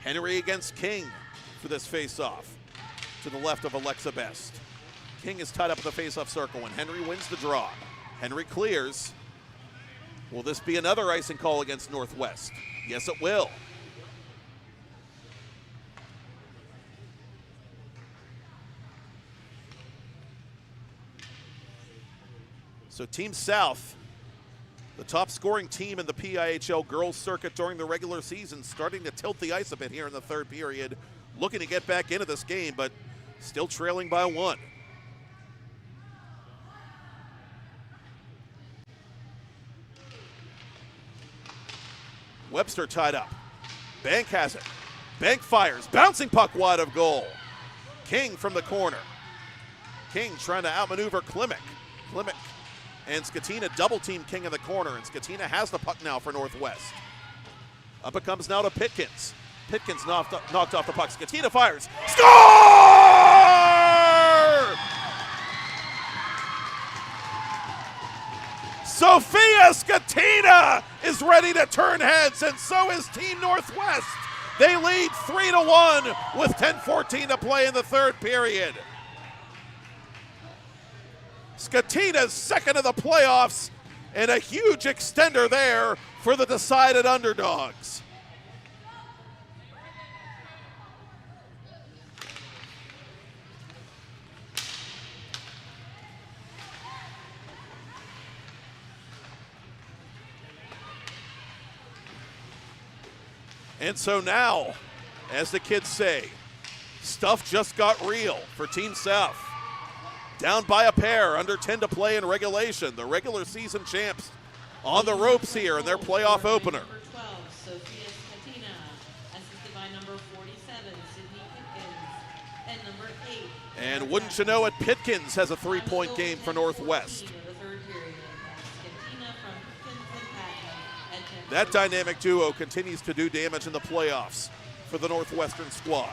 Henry against King for this face-off to the left of Alexa Best. King is tied up in the face-off circle, and Henry wins the draw. Henry clears. Will this be another icing call against Northwest? Yes, it will. So Team South, the top scoring team in the PIHL girls circuit during the regular season, starting to tilt the ice a bit here in the third period, looking to get back into this game, but still trailing by 1. Webster tied up. Bank has it. Bank fires. Bouncing puck wide of goal. King from the corner. King trying to outmaneuver Klimek. Klimek and Skatina double-team King in the corner, and Skatina has the puck now for Northwest. Up it comes now to Pitkins. Pitkins knocked off the puck. Skatina fires. Score! Sophia Skatina is ready to turn heads, and so is Team Northwest. They lead 3-1 with 10:14 to play in the third period. Skatina's second of the playoffs, and a huge extender there for the decided underdogs. And so now, as the kids say, stuff just got real for Team South. Down by a pair, under 10 to play in regulation. The regular season champs on the ropes here in their playoff opener. Number 12, Sophia Skatina, assisted by number 47, Sydney Pitkins, and number 8. And wouldn't you know it, Pitkins has a 3-point game for Northwest. That dynamic duo continues to do damage in the playoffs for the Northwestern squad.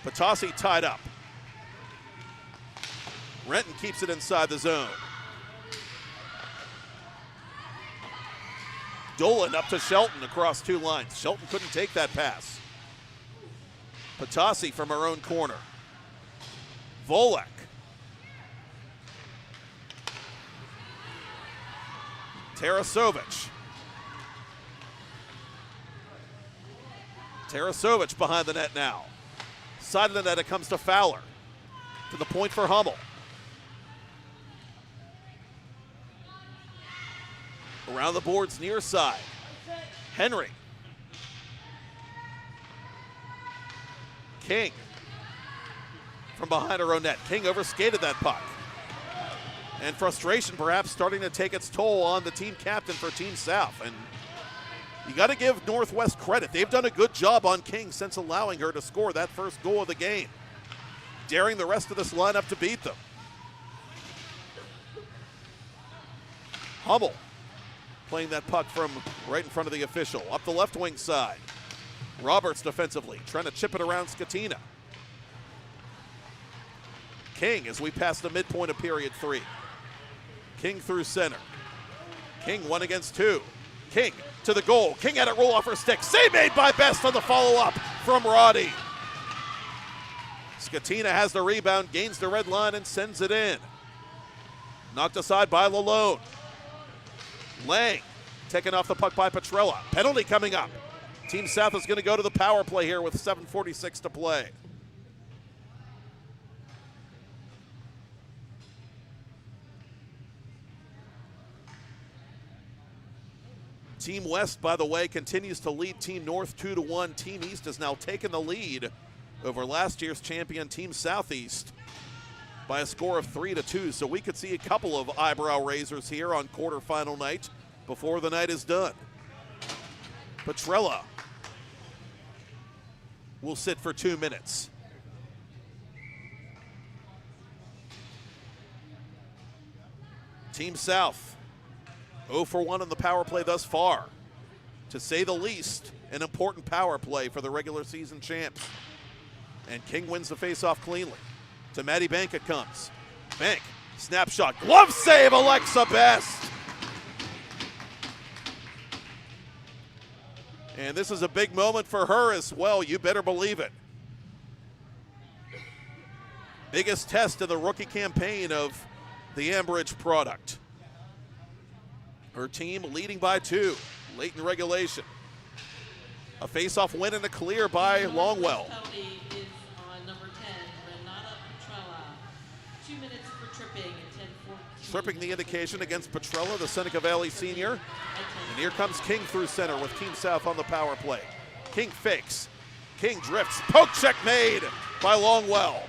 Patasi tied up. Renton keeps it inside the zone. Dolan up to Shelton across 2 lines. Shelton couldn't take that pass. Patasi from her own corner. Volek. Tarasovic. Tarasovic behind the net now. Side of the net, it comes to Fowler. To the point for Hummel. Around the boards near side. Henry. King. From behind her own net. King overskated that puck. And frustration perhaps starting to take its toll on the team captain for Team South. And you got to give NorthWest credit. They've done a good job on King since allowing her to score that first goal of the game, daring the rest of this lineup to beat them. Hummel playing that puck from right in front of the official. Up the left wing side. Roberts defensively, trying to chip it around Skatina. King as we pass the midpoint of period 3. King through center. King 1 against 2. King to the goal. King had it roll off her stick. Save made by Best on the follow-up from Roddy. Skatina has the rebound, gains the red line, and sends it in. Knocked aside by Lalone. Lang taken off the puck by Petrella. Penalty coming up. Team South is going to go to the power play here with 7:46 to play. Team West, by the way, continues to lead Team North 2-1. Team East has now taken the lead over last year's champion Team Southeast by a score of 3-2. So we could see a couple of eyebrow raisers here on quarterfinal night before the night is done. Petrella will sit for 2 minutes. Team South 0 for 1 on the power play thus far. To say the least, an important power play for the regular season champs. And King wins the faceoff cleanly. To Maddie Bank it comes. Bank, snapshot, glove save, Alexa Best. And this is a big moment for her as well, you better believe it. Biggest test of the rookie campaign of the Ambridge product. Her team leading by 2, late in regulation. A face-off win and a clear by Longwell. Penalty is on number 10, Renata Petrella. 2 minutes for tripping and 10-14. Tripping the indication against Petrella, the Seneca Valley senior. And here comes King through center with Team South on the power play. King fakes. King drifts. Poke check made by Longwell.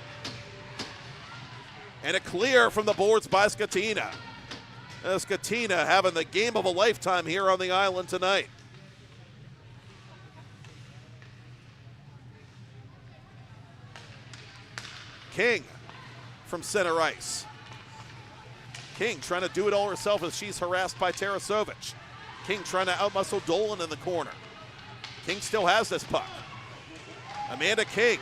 And a clear from the boards by Skatina. Skatina having the game of a lifetime here on the island tonight. King from center ice. King trying to do it all herself as she's harassed by Tarasovic. King trying to outmuscle Dolan in the corner. King still has this puck. Amanda King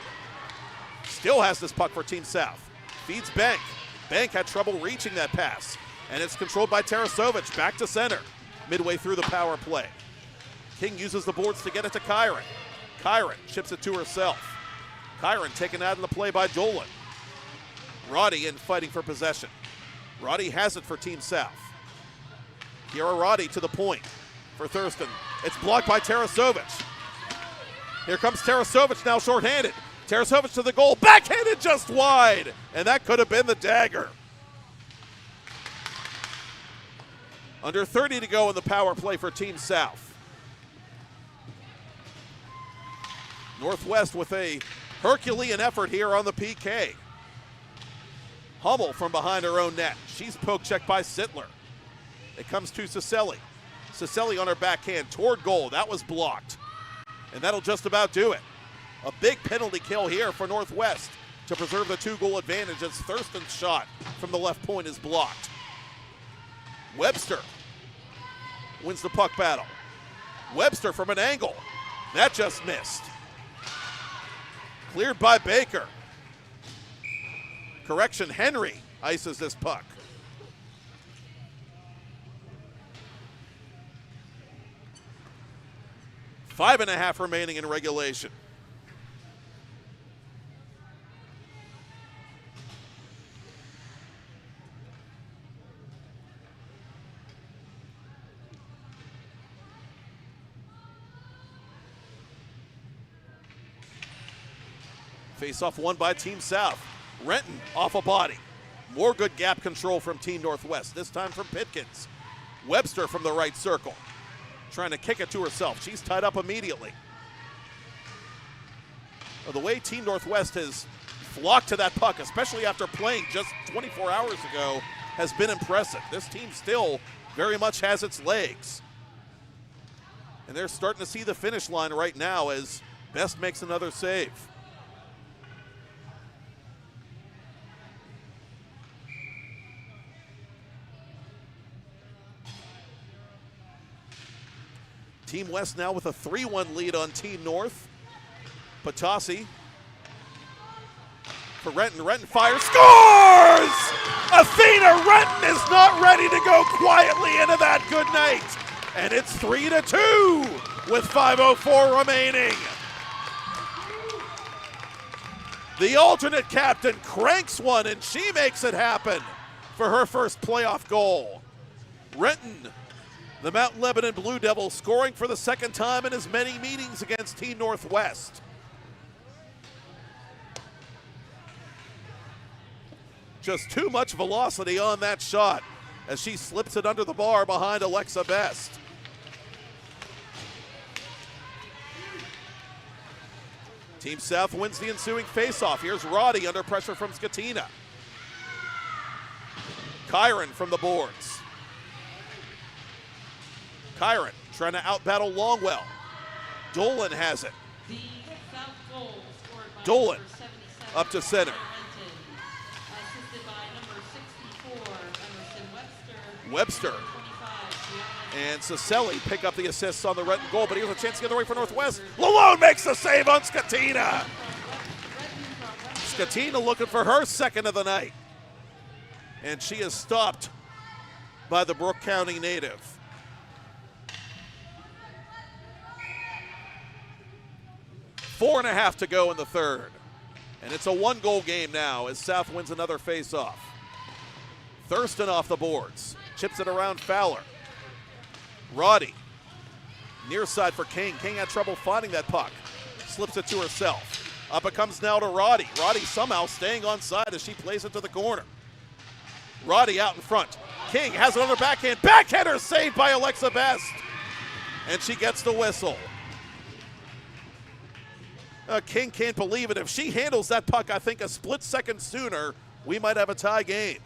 still has this puck for Team South. Feeds Bank. Bank had trouble reaching that pass. And it's controlled by Tarasovic, back to center, midway through the power play. King uses the boards to get it to Kyron. Kyron chips it to herself. Kyron taken out of the play by Dolan. Roddy in fighting for possession. Roddy has it for Team South. Kiara Roddy to the point for Thurston. It's blocked by Tarasovic. Here comes Tarasovic now shorthanded. Tarasovic to the goal, backhanded just wide. And that could have been the dagger. Under 30 to go in the power play for Team South. NorthWest with a Herculean effort here on the PK. Hummel from behind her own net. She's poke checked by Sittler. It comes to Cicelli. Cicelli on her backhand toward goal. That was blocked. And that'll just about do it. A big penalty kill here for NorthWest to preserve the 2-goal advantage as Thurston's shot from the left point is blocked. Webster wins the puck battle. Webster from an angle. That just missed. Cleared by Baker. Correction, Henry ices this puck. Five and a half remaining in regulation. Face-off won by Team South. Renton off a body. More good gap control from Team Northwest, this time from Pitkins. Webster from the right circle, trying to kick it to herself. She's tied up immediately. Well, the way Team Northwest has flocked to that puck, especially after playing just 24 hours ago, has been impressive. This team still very much has its legs. And they're starting to see the finish line right now as Best makes another save. Team West now with a 3-1 lead on Team North. Patasi for Renton. Renton fires, scores! Athena Renton is not ready to go quietly into that good night. And it's 3-2 with 5:04 remaining. The alternate captain cranks one and she makes it happen for her first playoff goal. Renton, the Mount Lebanon Blue Devils, scoring for the second time in as many meetings against Team Northwest. Just too much velocity on that shot as she slips it under the bar behind Alexa Best. Team South wins the ensuing faceoff. Here's Roddy under pressure from Skatina. Kyron from the boards. Kyron trying to outbattle Longwell. Dolan has it. Dolan up to center. Webster and Cicelli pick up the assists on the Renton goal, but here's a chance to get away for Northwest. Lalone makes the save on Skatina. Skatina looking for her second of the night. And she is stopped by the Brooke County native. Four and a half to go in the third. And it's a one-goal game now as South wins another face-off. Thurston off the boards. Chips it around Fowler. Roddy. Near side for King. King had trouble finding that puck. Slips it to herself. Up it comes now to Roddy. Roddy somehow staying on side as she plays it to the corner. Roddy out in front. King has it on her backhand. Backhander saved by Alexa Best. And she gets the whistle. King can't believe it. If she handles that puck, I think a split second sooner, we might have a tie game.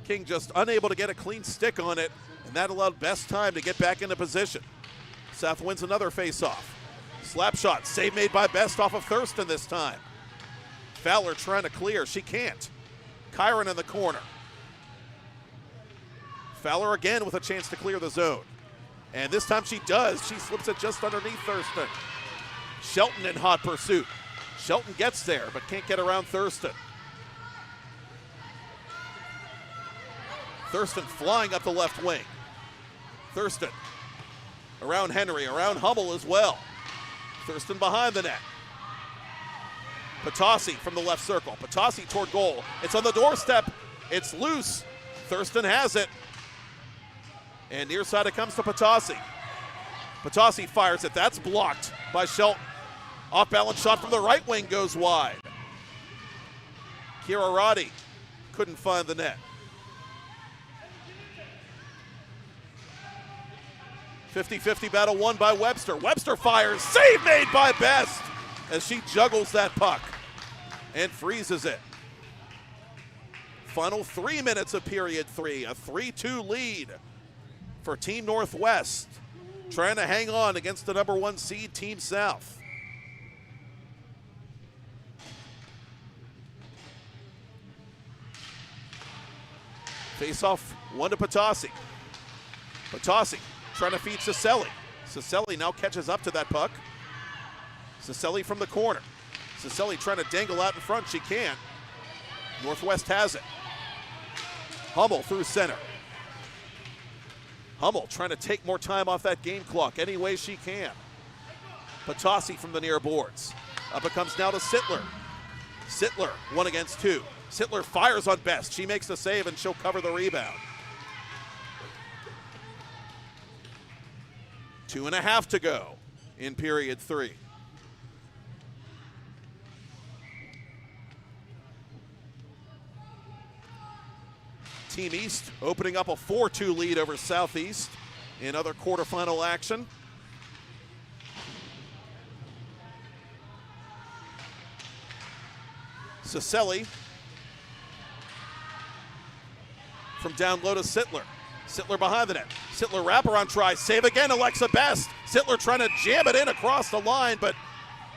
King just unable to get a clean stick on it, and that allowed Best time to get back into position. South wins another face-off. Slap shot, save made by Best off of Thurston this time. Fowler trying to clear, she can't. Kyron in the corner. Fowler again with a chance to clear the zone. And this time she does. She slips it just underneath Thurston. Shelton in hot pursuit. Shelton gets there, but can't get around Thurston. Thurston flying up the left wing. Thurston around Henry, around Hummel as well. Thurston behind the net. Patasi from the left circle. Patasi toward goal. It's on the doorstep. It's loose. Thurston has it. And near side it comes to Patasi. Patasi fires it. That's blocked by Shelton. Off balance shot from the right wing goes wide. Kira Roddy couldn't find the net. 50-50 battle won by Webster. Webster fires, save made by Best as she juggles that puck and freezes it. Final 3 minutes of period 3, a 3-2 lead for Team Northwest, trying to hang on against the number 1 seed Team South. Face-off, one to Patasi. Patasi trying to feed Cicelli. Cicelli now catches up to that puck. Cicelli from the corner. Cicelli trying to dangle out in front. She can't. Northwest has it. Hummel through center. Hummel trying to take more time off that game clock any way she can. Patasi from the near boards. Up it comes now to Sittler. Sittler 1 against 2. Sittler fires on Best. She makes the save and she'll cover the rebound. 2.5 to go in period 3. Team East opening up a 4-2 lead over Southeast in other quarterfinal action. Cicelli from down low to Sittler. Sittler behind the net. Sittler wraparound try, save again, Alexa Best. Sittler trying to jam it in across the line, but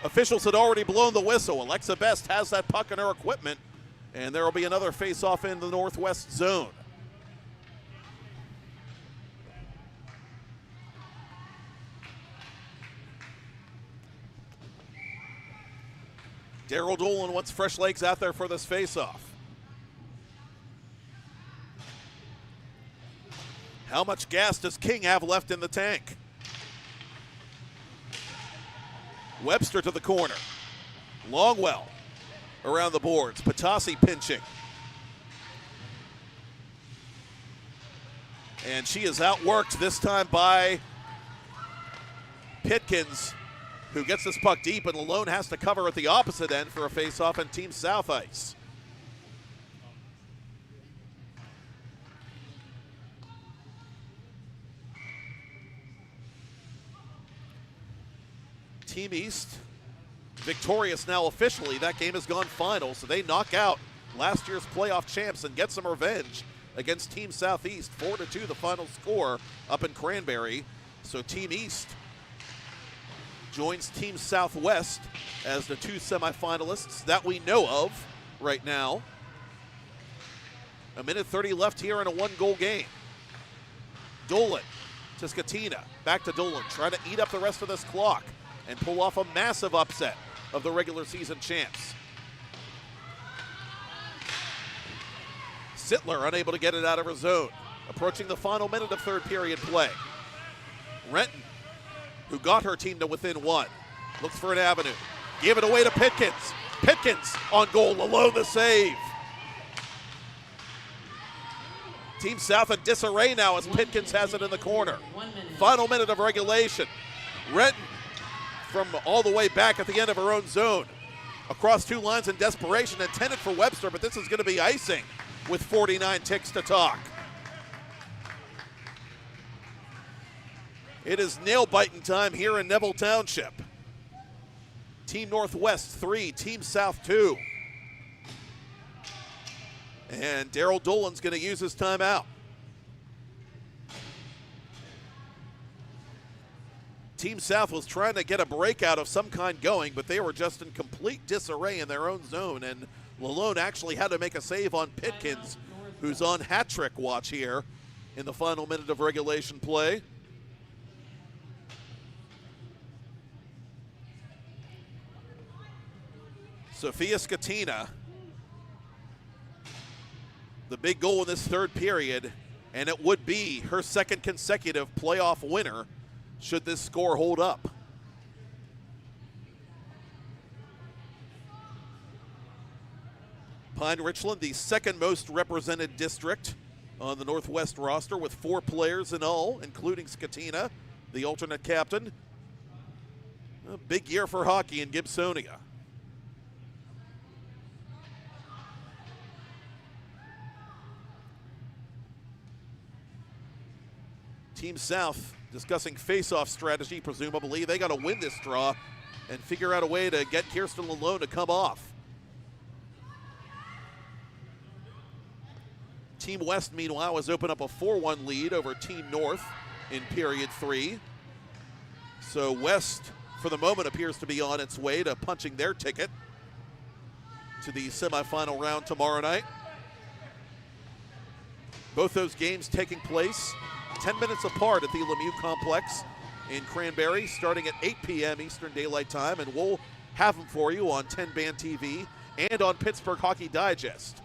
officials had already blown the whistle. Alexa Best has that puck in her equipment, and there will be another face-off in the Northwest zone. Daryl Dolan wants fresh legs out there for this face-off. How much gas does King have left in the tank? Webster to the corner. Longwell around the boards. Patasi pinching. And she is outworked this time by Pitkins, who gets this puck deep, and Lalone has to cover at the opposite end for a face-off on Team South ice. Team East victorious now officially. That game has gone final, so they knock out last year's playoff champs and get some revenge against Team Southeast. 4-2 the final score up in Cranberry. So Team East joins Team Southwest as the 2 semifinalists that we know of right now. 1:30 left here in a 1-goal game. Dolan to Skatina, back to Dolan, trying to eat up the rest of this clock and pull off a massive upset of the regular season champs. Sittler unable to get it out of her zone. Approaching the final minute of third period play. Renton, who got her team to within 1, looks for an avenue. Give it away to Pitkins. Pitkins on goal, Lalone the save. Team South in disarray now as Pitkins has it in the corner. Final minute of regulation. Renton from all the way back at the end of her own zone. Across 2 lines in desperation, intended for Webster, but this is going to be icing with 49 ticks to talk. It is nail-biting time here in Neville Township. Team Northwest 3, Team South 2. And Daryl Dolan's going to use his timeout. Team South was trying to get a breakout of some kind going, but they were just in complete disarray in their own zone, and Lalone actually had to make a save on Pitkins, who's on hat trick watch here in the final minute of regulation play. Sophia Skatina, the big goal in this third period, and it would be her second consecutive playoff winner should this score hold up. Pine Richland, the second most represented district on the Northwest roster with 4 players in all, including Skatina, the alternate captain. A big year for hockey in Gibsonia. Team South discussing face-off strategy, presumably. They got to win this draw and figure out a way to get Kirsten Lalone to come off. Team West, meanwhile, has opened up a 4-1 lead over Team North in period 3. So West, for the moment, appears to be on its way to punching their ticket to the semifinal round tomorrow night. Both those games taking place 10 minutes apart at the Lemieux Complex in Cranberry, starting at 8 p.m. Eastern Daylight Time, and we'll have them for you on TenbandTV and on Pittsburgh Hockey Digest.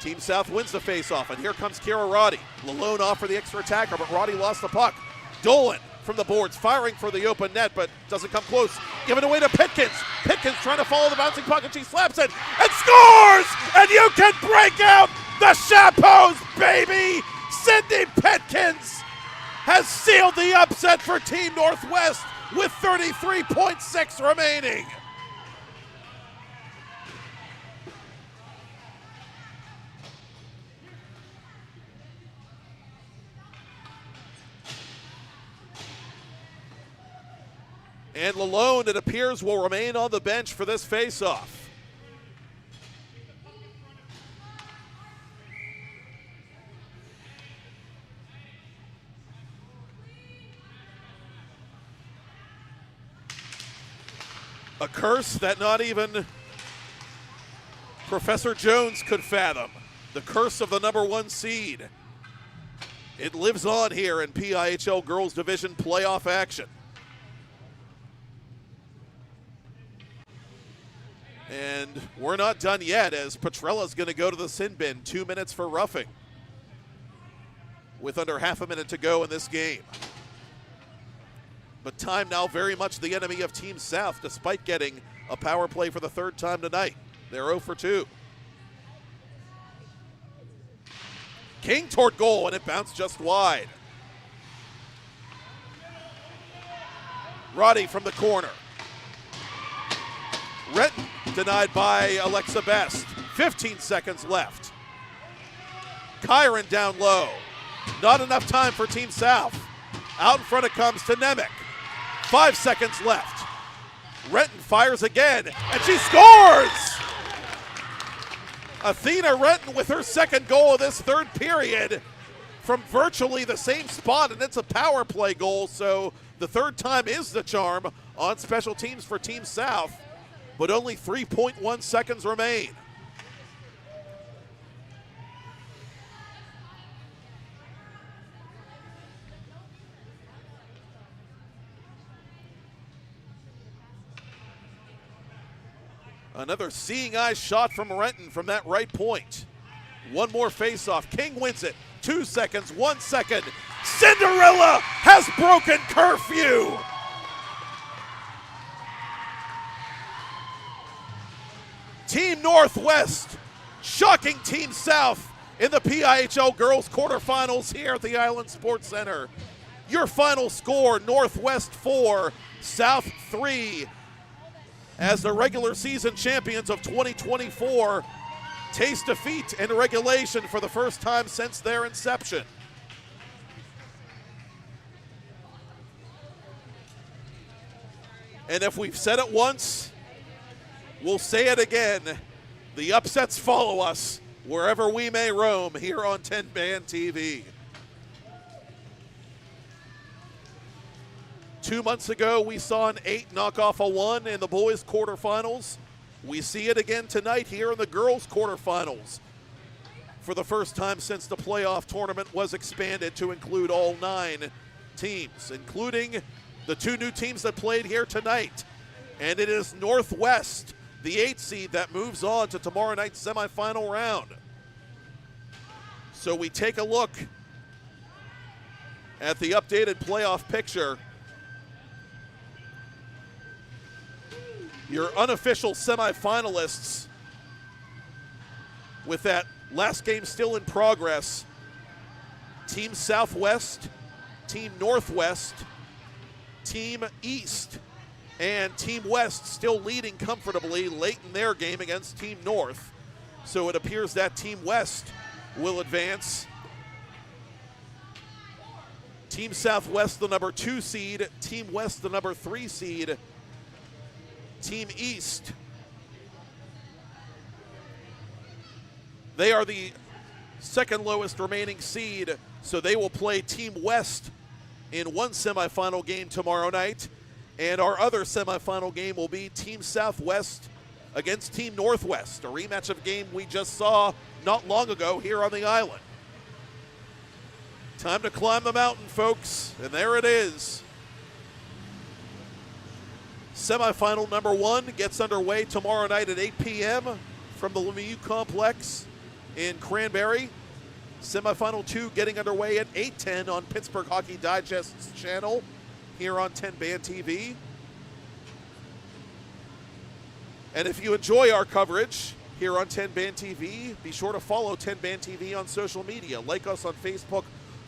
Team South wins the faceoff, and here comes Kara Roddy. Lalone off for the extra attacker, but Roddy lost the puck. Dolan from the boards, firing for the open net, but doesn't come close. Give it away to Pitkins. Pitkins trying to follow the bouncing puck, and she slaps it and scores! And you can break out the chapeaus, baby! Sydney Pitkins sealed the upset for Team Northwest with 33.6 remaining. And Lalone, it appears, will remain on the bench for this face-off. A curse that not even Professor Jones could fathom. The curse of the #1 seed. It lives on here in PIHL Girls Division playoff action. And we're not done yet, as Petrella's going to go to the sin bin. 2 minutes for roughing, with under half a minute to go in this game. But time now very much the enemy of Team South, despite getting a power play for the third time tonight. They're 0 for 2. King toward goal, and it bounced just wide. Roddy from the corner. Renton denied by Alexa Best. 15 seconds left. Kyron down low. Not enough time for Team South. Out in front it comes to Nemec. 5 seconds left. Renton fires again, and she scores! Athena Renton with her second goal of this third period from virtually the same spot, and it's a power play goal, so the third time is the charm on special teams for Team South, but only 3.1 seconds remain. Another seeing eye shot from Renton from that right point. One more face-off. King wins it. 2 seconds, 1 second. Cinderella has broken curfew. Team Northwest shocking Team South in the PIHL Girls quarterfinals here at the Island Sports Center. Your final score, Northwest 4, South 3. As the regular season champions of 2024 taste defeat in regulation for the first time since their inception. And if we've said it once, we'll say it again. The upsets follow us wherever we may roam here on TenbandTV. 2 months ago, we saw an 8 knock off a 1 in the boys' quarterfinals. We see it again tonight here in the girls' quarterfinals for the first time since the playoff tournament was expanded to include all 9 teams, including the 2 new teams that played here tonight. And it is Northwest, the 8 seed, that moves on to tomorrow night's semifinal round. So we take a look at the updated playoff picture. Your unofficial semifinalists, with that last game still in progress: Team Southwest, Team Northwest, Team East, and Team West still leading comfortably late in their game against Team North. So it appears that Team West will advance. Team Southwest, the number 2 seed, Team West, the number 3 seed. Team East, they are the second lowest remaining seed, so they will play Team West in one semifinal game tomorrow night, and our other semifinal game will be Team Southwest against Team Northwest, a rematch of a game we just saw not long ago here on the island. Time to climb the mountain, folks, and there it is. Semifinal number 1 gets underway tomorrow night at 8 p.m. from the Lemieux Complex in Cranberry. Semifinal 2 getting underway at 8:10 on Pittsburgh Hockey Digest's channel here on TenbandTV. And if you enjoy our coverage here on TenbandTV, be sure to follow TenbandTV on social media. Like us on Facebook,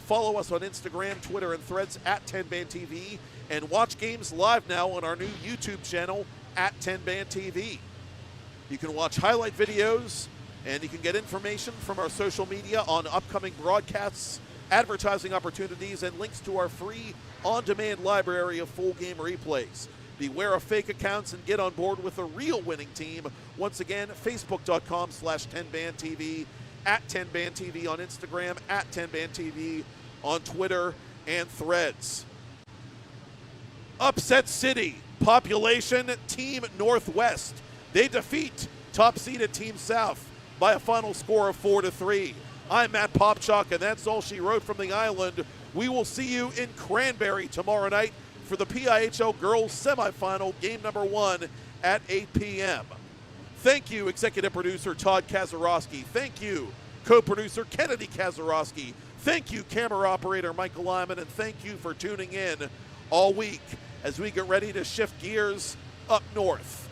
Follow us on Instagram, Twitter, and Threads at TenbandTV, and watch games live now on our new YouTube channel at TenbandTV. You can watch highlight videos, and you can get information from our social media on upcoming broadcasts, advertising opportunities, and links to our free on-demand library of full game replays. Beware of fake accounts and get on board with the real winning team. Once again, Facebook.com/TenbandTV, at TenbandTV on Instagram, at TenbandTV on Twitter and Threads. Upset City, population, Team Northwest. They defeat top-seeded Team South by a final score of 4-3. I'm Matt Popchock, and that's all she wrote from the island. We will see you in Cranberry tomorrow night for the PIHL Girls Semifinal, game number 1 at 8 p.m. Thank you, executive producer Todd Kazarowski. Thank you, co-producer Kennedy Kazarowski. Thank you, camera operator Michael Lyman, and thank you for tuning in all week as we get ready to shift gears up north.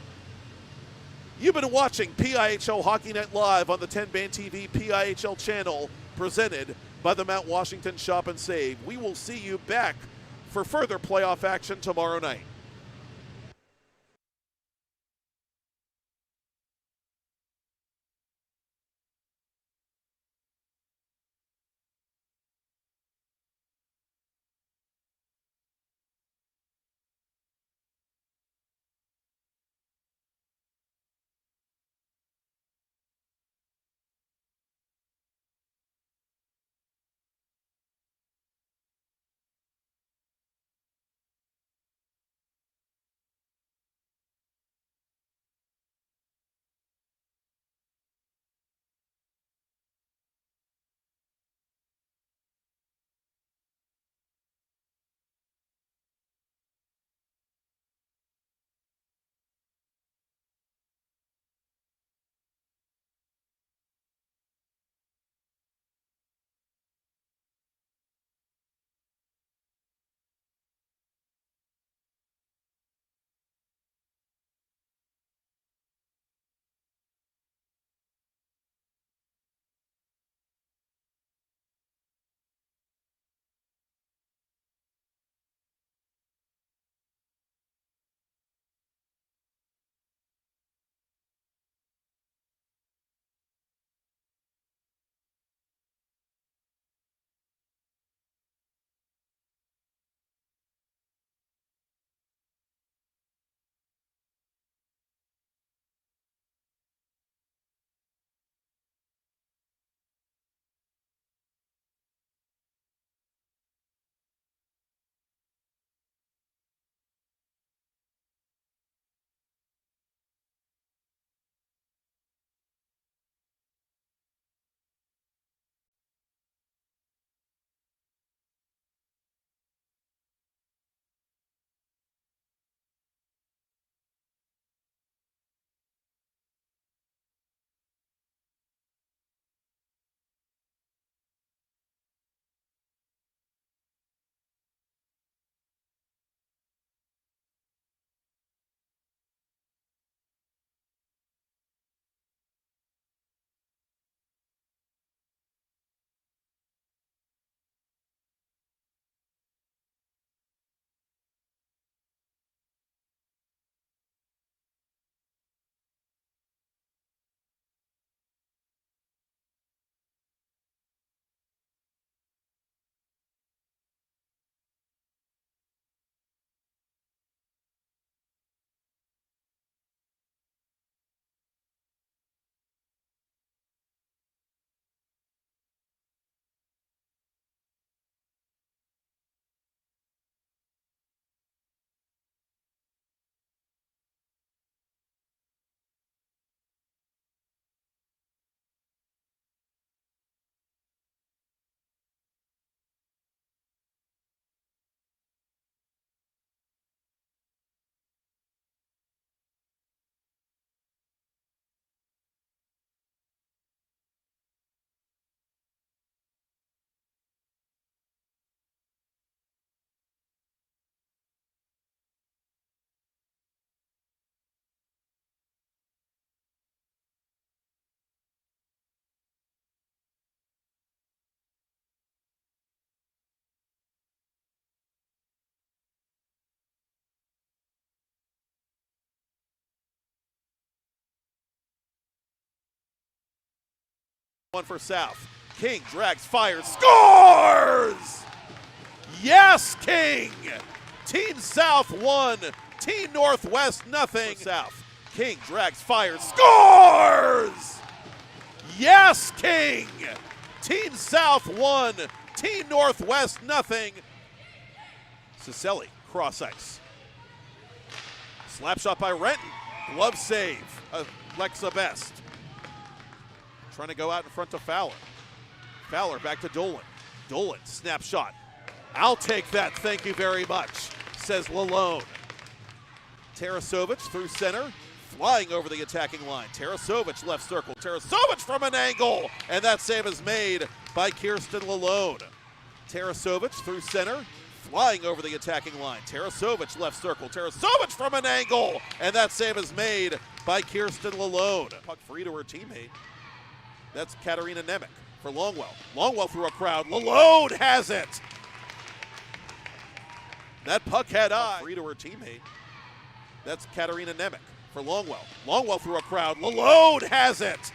You've been watching PIHL Hockey Night Live on the TenbandTV PIHL channel, presented by the Mount Washington Shop and Save. We will see you back for further playoff action tomorrow night. One for South. King drags, fires, scores! Yes, King! Team South 1, Team Northwest nothing. South. King drags, fires, scores! Yes, King! Team South 1, Team Northwest nothing. Cicelli, cross ice. Slap shot by Renton. Glove save. Alexa Best. Trying to go out in front to Fowler. Fowler back to Dolan. Dolan, snap shot. I'll take that, thank you very much, says Lalone. Tarasovic through center, flying over the attacking line. Tarasovic left circle. Tarasovic from an angle, and that save is made by Kirsten Lalone. Tarasovic through center, flying over the attacking line. Tarasovic left circle. Tarasovic from an angle, and that save is made by Kirsten Lalone. Puck free to her teammate. That's Katarina Nemec for Longwell. Longwell through a crowd. Lalone has it. That puck had eye. Free to her teammate. That's Katarina Nemec for Longwell. Longwell through a crowd. Lalone has it.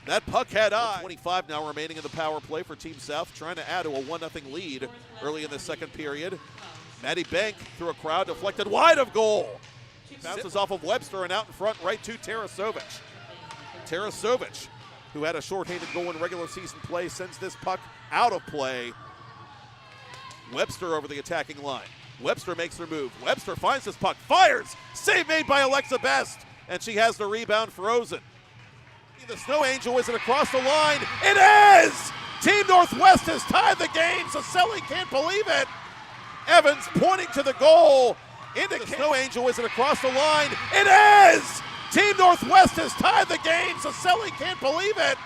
That puck had eye. 25 now remaining in the power play for Team South, trying to add to a 1-0 lead early in the second period. Maddie Bank through a crowd, deflected wide of goal. Bounces off of Webster and out in front right to Tarasovic. Tarasovic, who had a shorthanded goal in regular season play, sends this puck out of play. Webster over the attacking line. Webster makes her move. Webster finds this puck, fires. Save made by Alexa Best, and she has the rebound frozen. The Snow Angel, is it across the line? It is! Team Northwest has tied the game. Cicelli can't believe it. Evans pointing to the goal. The Snow Angel, is it across the line? It is! Team Northwest has tied the game. Cicelli can't believe it.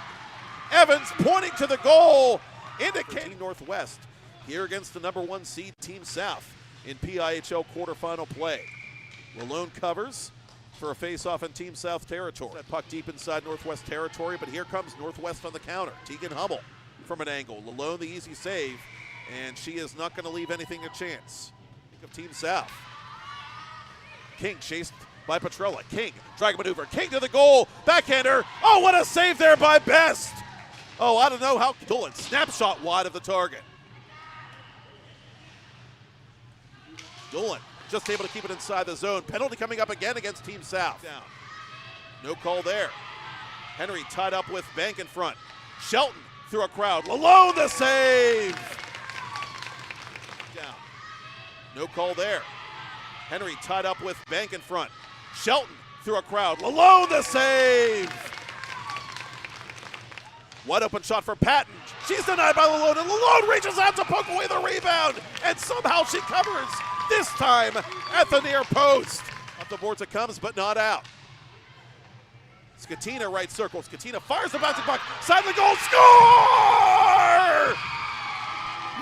Evans pointing to the goal. Team Northwest here against the number 1 seed Team South in PIHL quarterfinal play. Lalone covers for a face-off in Team South territory. That puck deep inside Northwest territory, but here comes Northwest on the counter. Tegan Hummel from an angle. Lalone the easy save, and she is not going to leave anything to chance. Of Team South. King chased by Petrella. King, drag maneuver. King to the goal. Backhander. Oh, what a save there by Best. Oh, I don't know how. Dolan, snapshot wide of the target. Dolan just able to keep it inside the zone. Penalty coming up again against Team South. Down. No call there. Henry tied up with Bank in front. Shelton through a crowd. Lalone the save. Down. No call there. Henry tied up with Bank in front. Shelton through a crowd. Lalone the save. Wide open shot for Patton. She's denied by Lalone, and Lalone reaches out to poke away the rebound, and somehow she covers, this time at the near post. Up the boards it comes, but not out. Skatina right circle. Skatina fires the bouncing puck. Side of the goal. Score!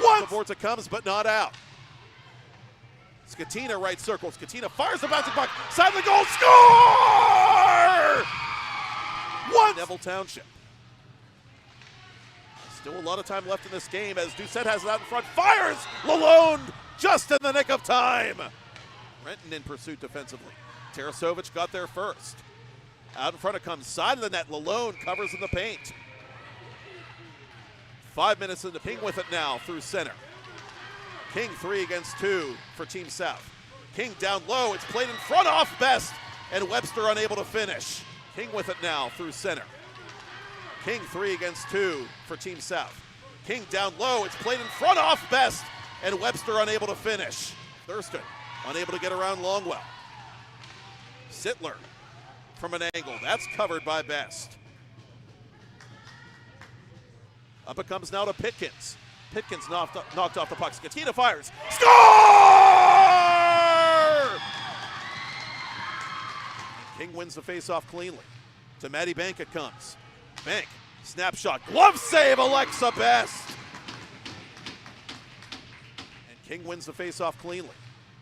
Up the boards it comes, but not out. Skatina right circle. Skatina fires the bouncing puck. Side of the goal. Score! Neville Township. Still a lot of time left in this game as Doucette has it out in front. Fires! Lalone just in the nick of time. Renton in pursuit defensively. Tarasovic got there first. Out in front it comes. Side of the net. Lalone covers in the paint. 5 minutes into King with it now through center. King 3 against 2 for Team South. King down low. It's played in front off Best, and Webster unable to finish. King with it now through center. King 3 against 2 for Team South. King down low. It's played in front off Best, and Webster unable to finish. Thurston unable to get around Longwell. Sittler from an angle. That's covered by Best. Up it comes now to Pitkins. Pitkins knocked off the puck. Skatina fires. Score! King wins the faceoff cleanly. To Maddie Bank it comes. Bank, snapshot, glove save, Alexa Best. And King wins the faceoff cleanly.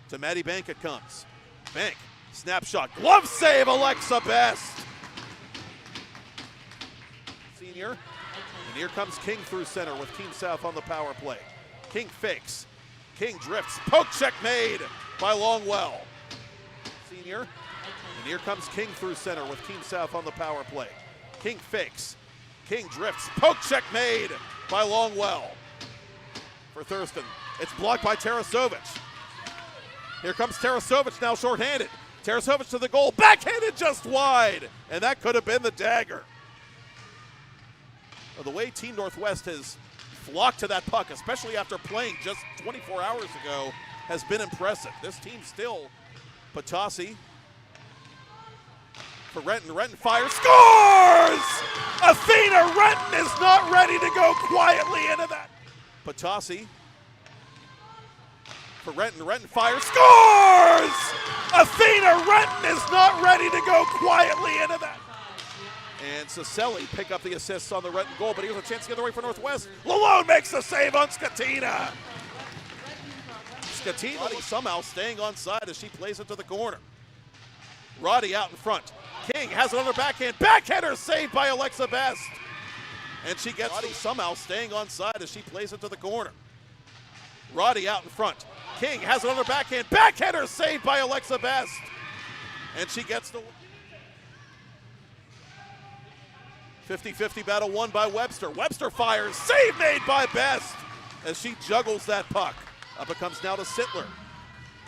To Maddie Bank it comes. Bank, snapshot, glove save, Alexa Best. Senior. And here comes King through center with Team South on the power play. King fakes. King drifts. Poke check made by Longwell. Senior. And here comes King through center with Team South on the power play. King fakes. King drifts. Popchock made by Longwell. For Thurston. It's blocked by Tarasovic. Here comes Tarasovic now shorthanded. Tarasovic to the goal. Backhanded just wide. And that could have been the dagger. Well, the way Team Northwest has flocked to that puck, especially after playing just 24 hours ago, has been impressive. This team still. Patasi for Renton. Renton fires. Scores! Athena Renton is not ready to go quietly into that. Patasi for Renton. Renton fires. Scores! Athena Renton is not ready to go quietly into that. And Cicelli pick up the assists on the Renton goal, but here's a chance to get the way for Northwest. Lalone makes the save on Skatina. Skatina somehow staying on side as she plays it to the corner. Roddy out in front. King has it on her backhand. Backhander saved by Alexa Best. And she gets Roddy somehow staying on side as she plays it to the corner. Roddy out in front. King has it on her backhand. Backhander saved by Alexa Best. And she gets the 50-50 battle won by Webster. Webster fires. Save made by Best as she juggles that puck. Up it comes now to Sittler.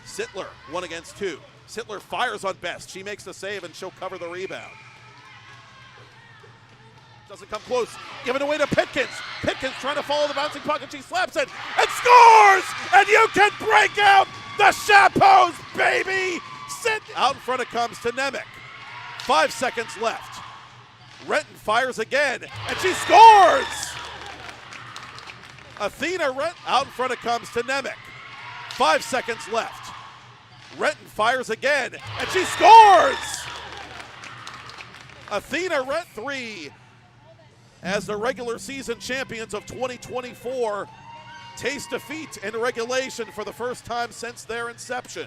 Sittler 1 against 2. Sittler fires on Best. She makes the save and she'll cover the rebound. Doesn't come close. Given away to Pitkins. Pitkins trying to follow the bouncing puck and she slaps it and scores! And you can break out the Chapeaus, baby! Out in front it comes to Nemec. 5 seconds left. Renton fires again, and she scores! Athena Renton, out in front it comes to Nemec. 5 seconds left. Renton fires again, and she scores! Athena Renton 3, as the regular season champions of 2024 taste defeat in regulation for the first time since their inception.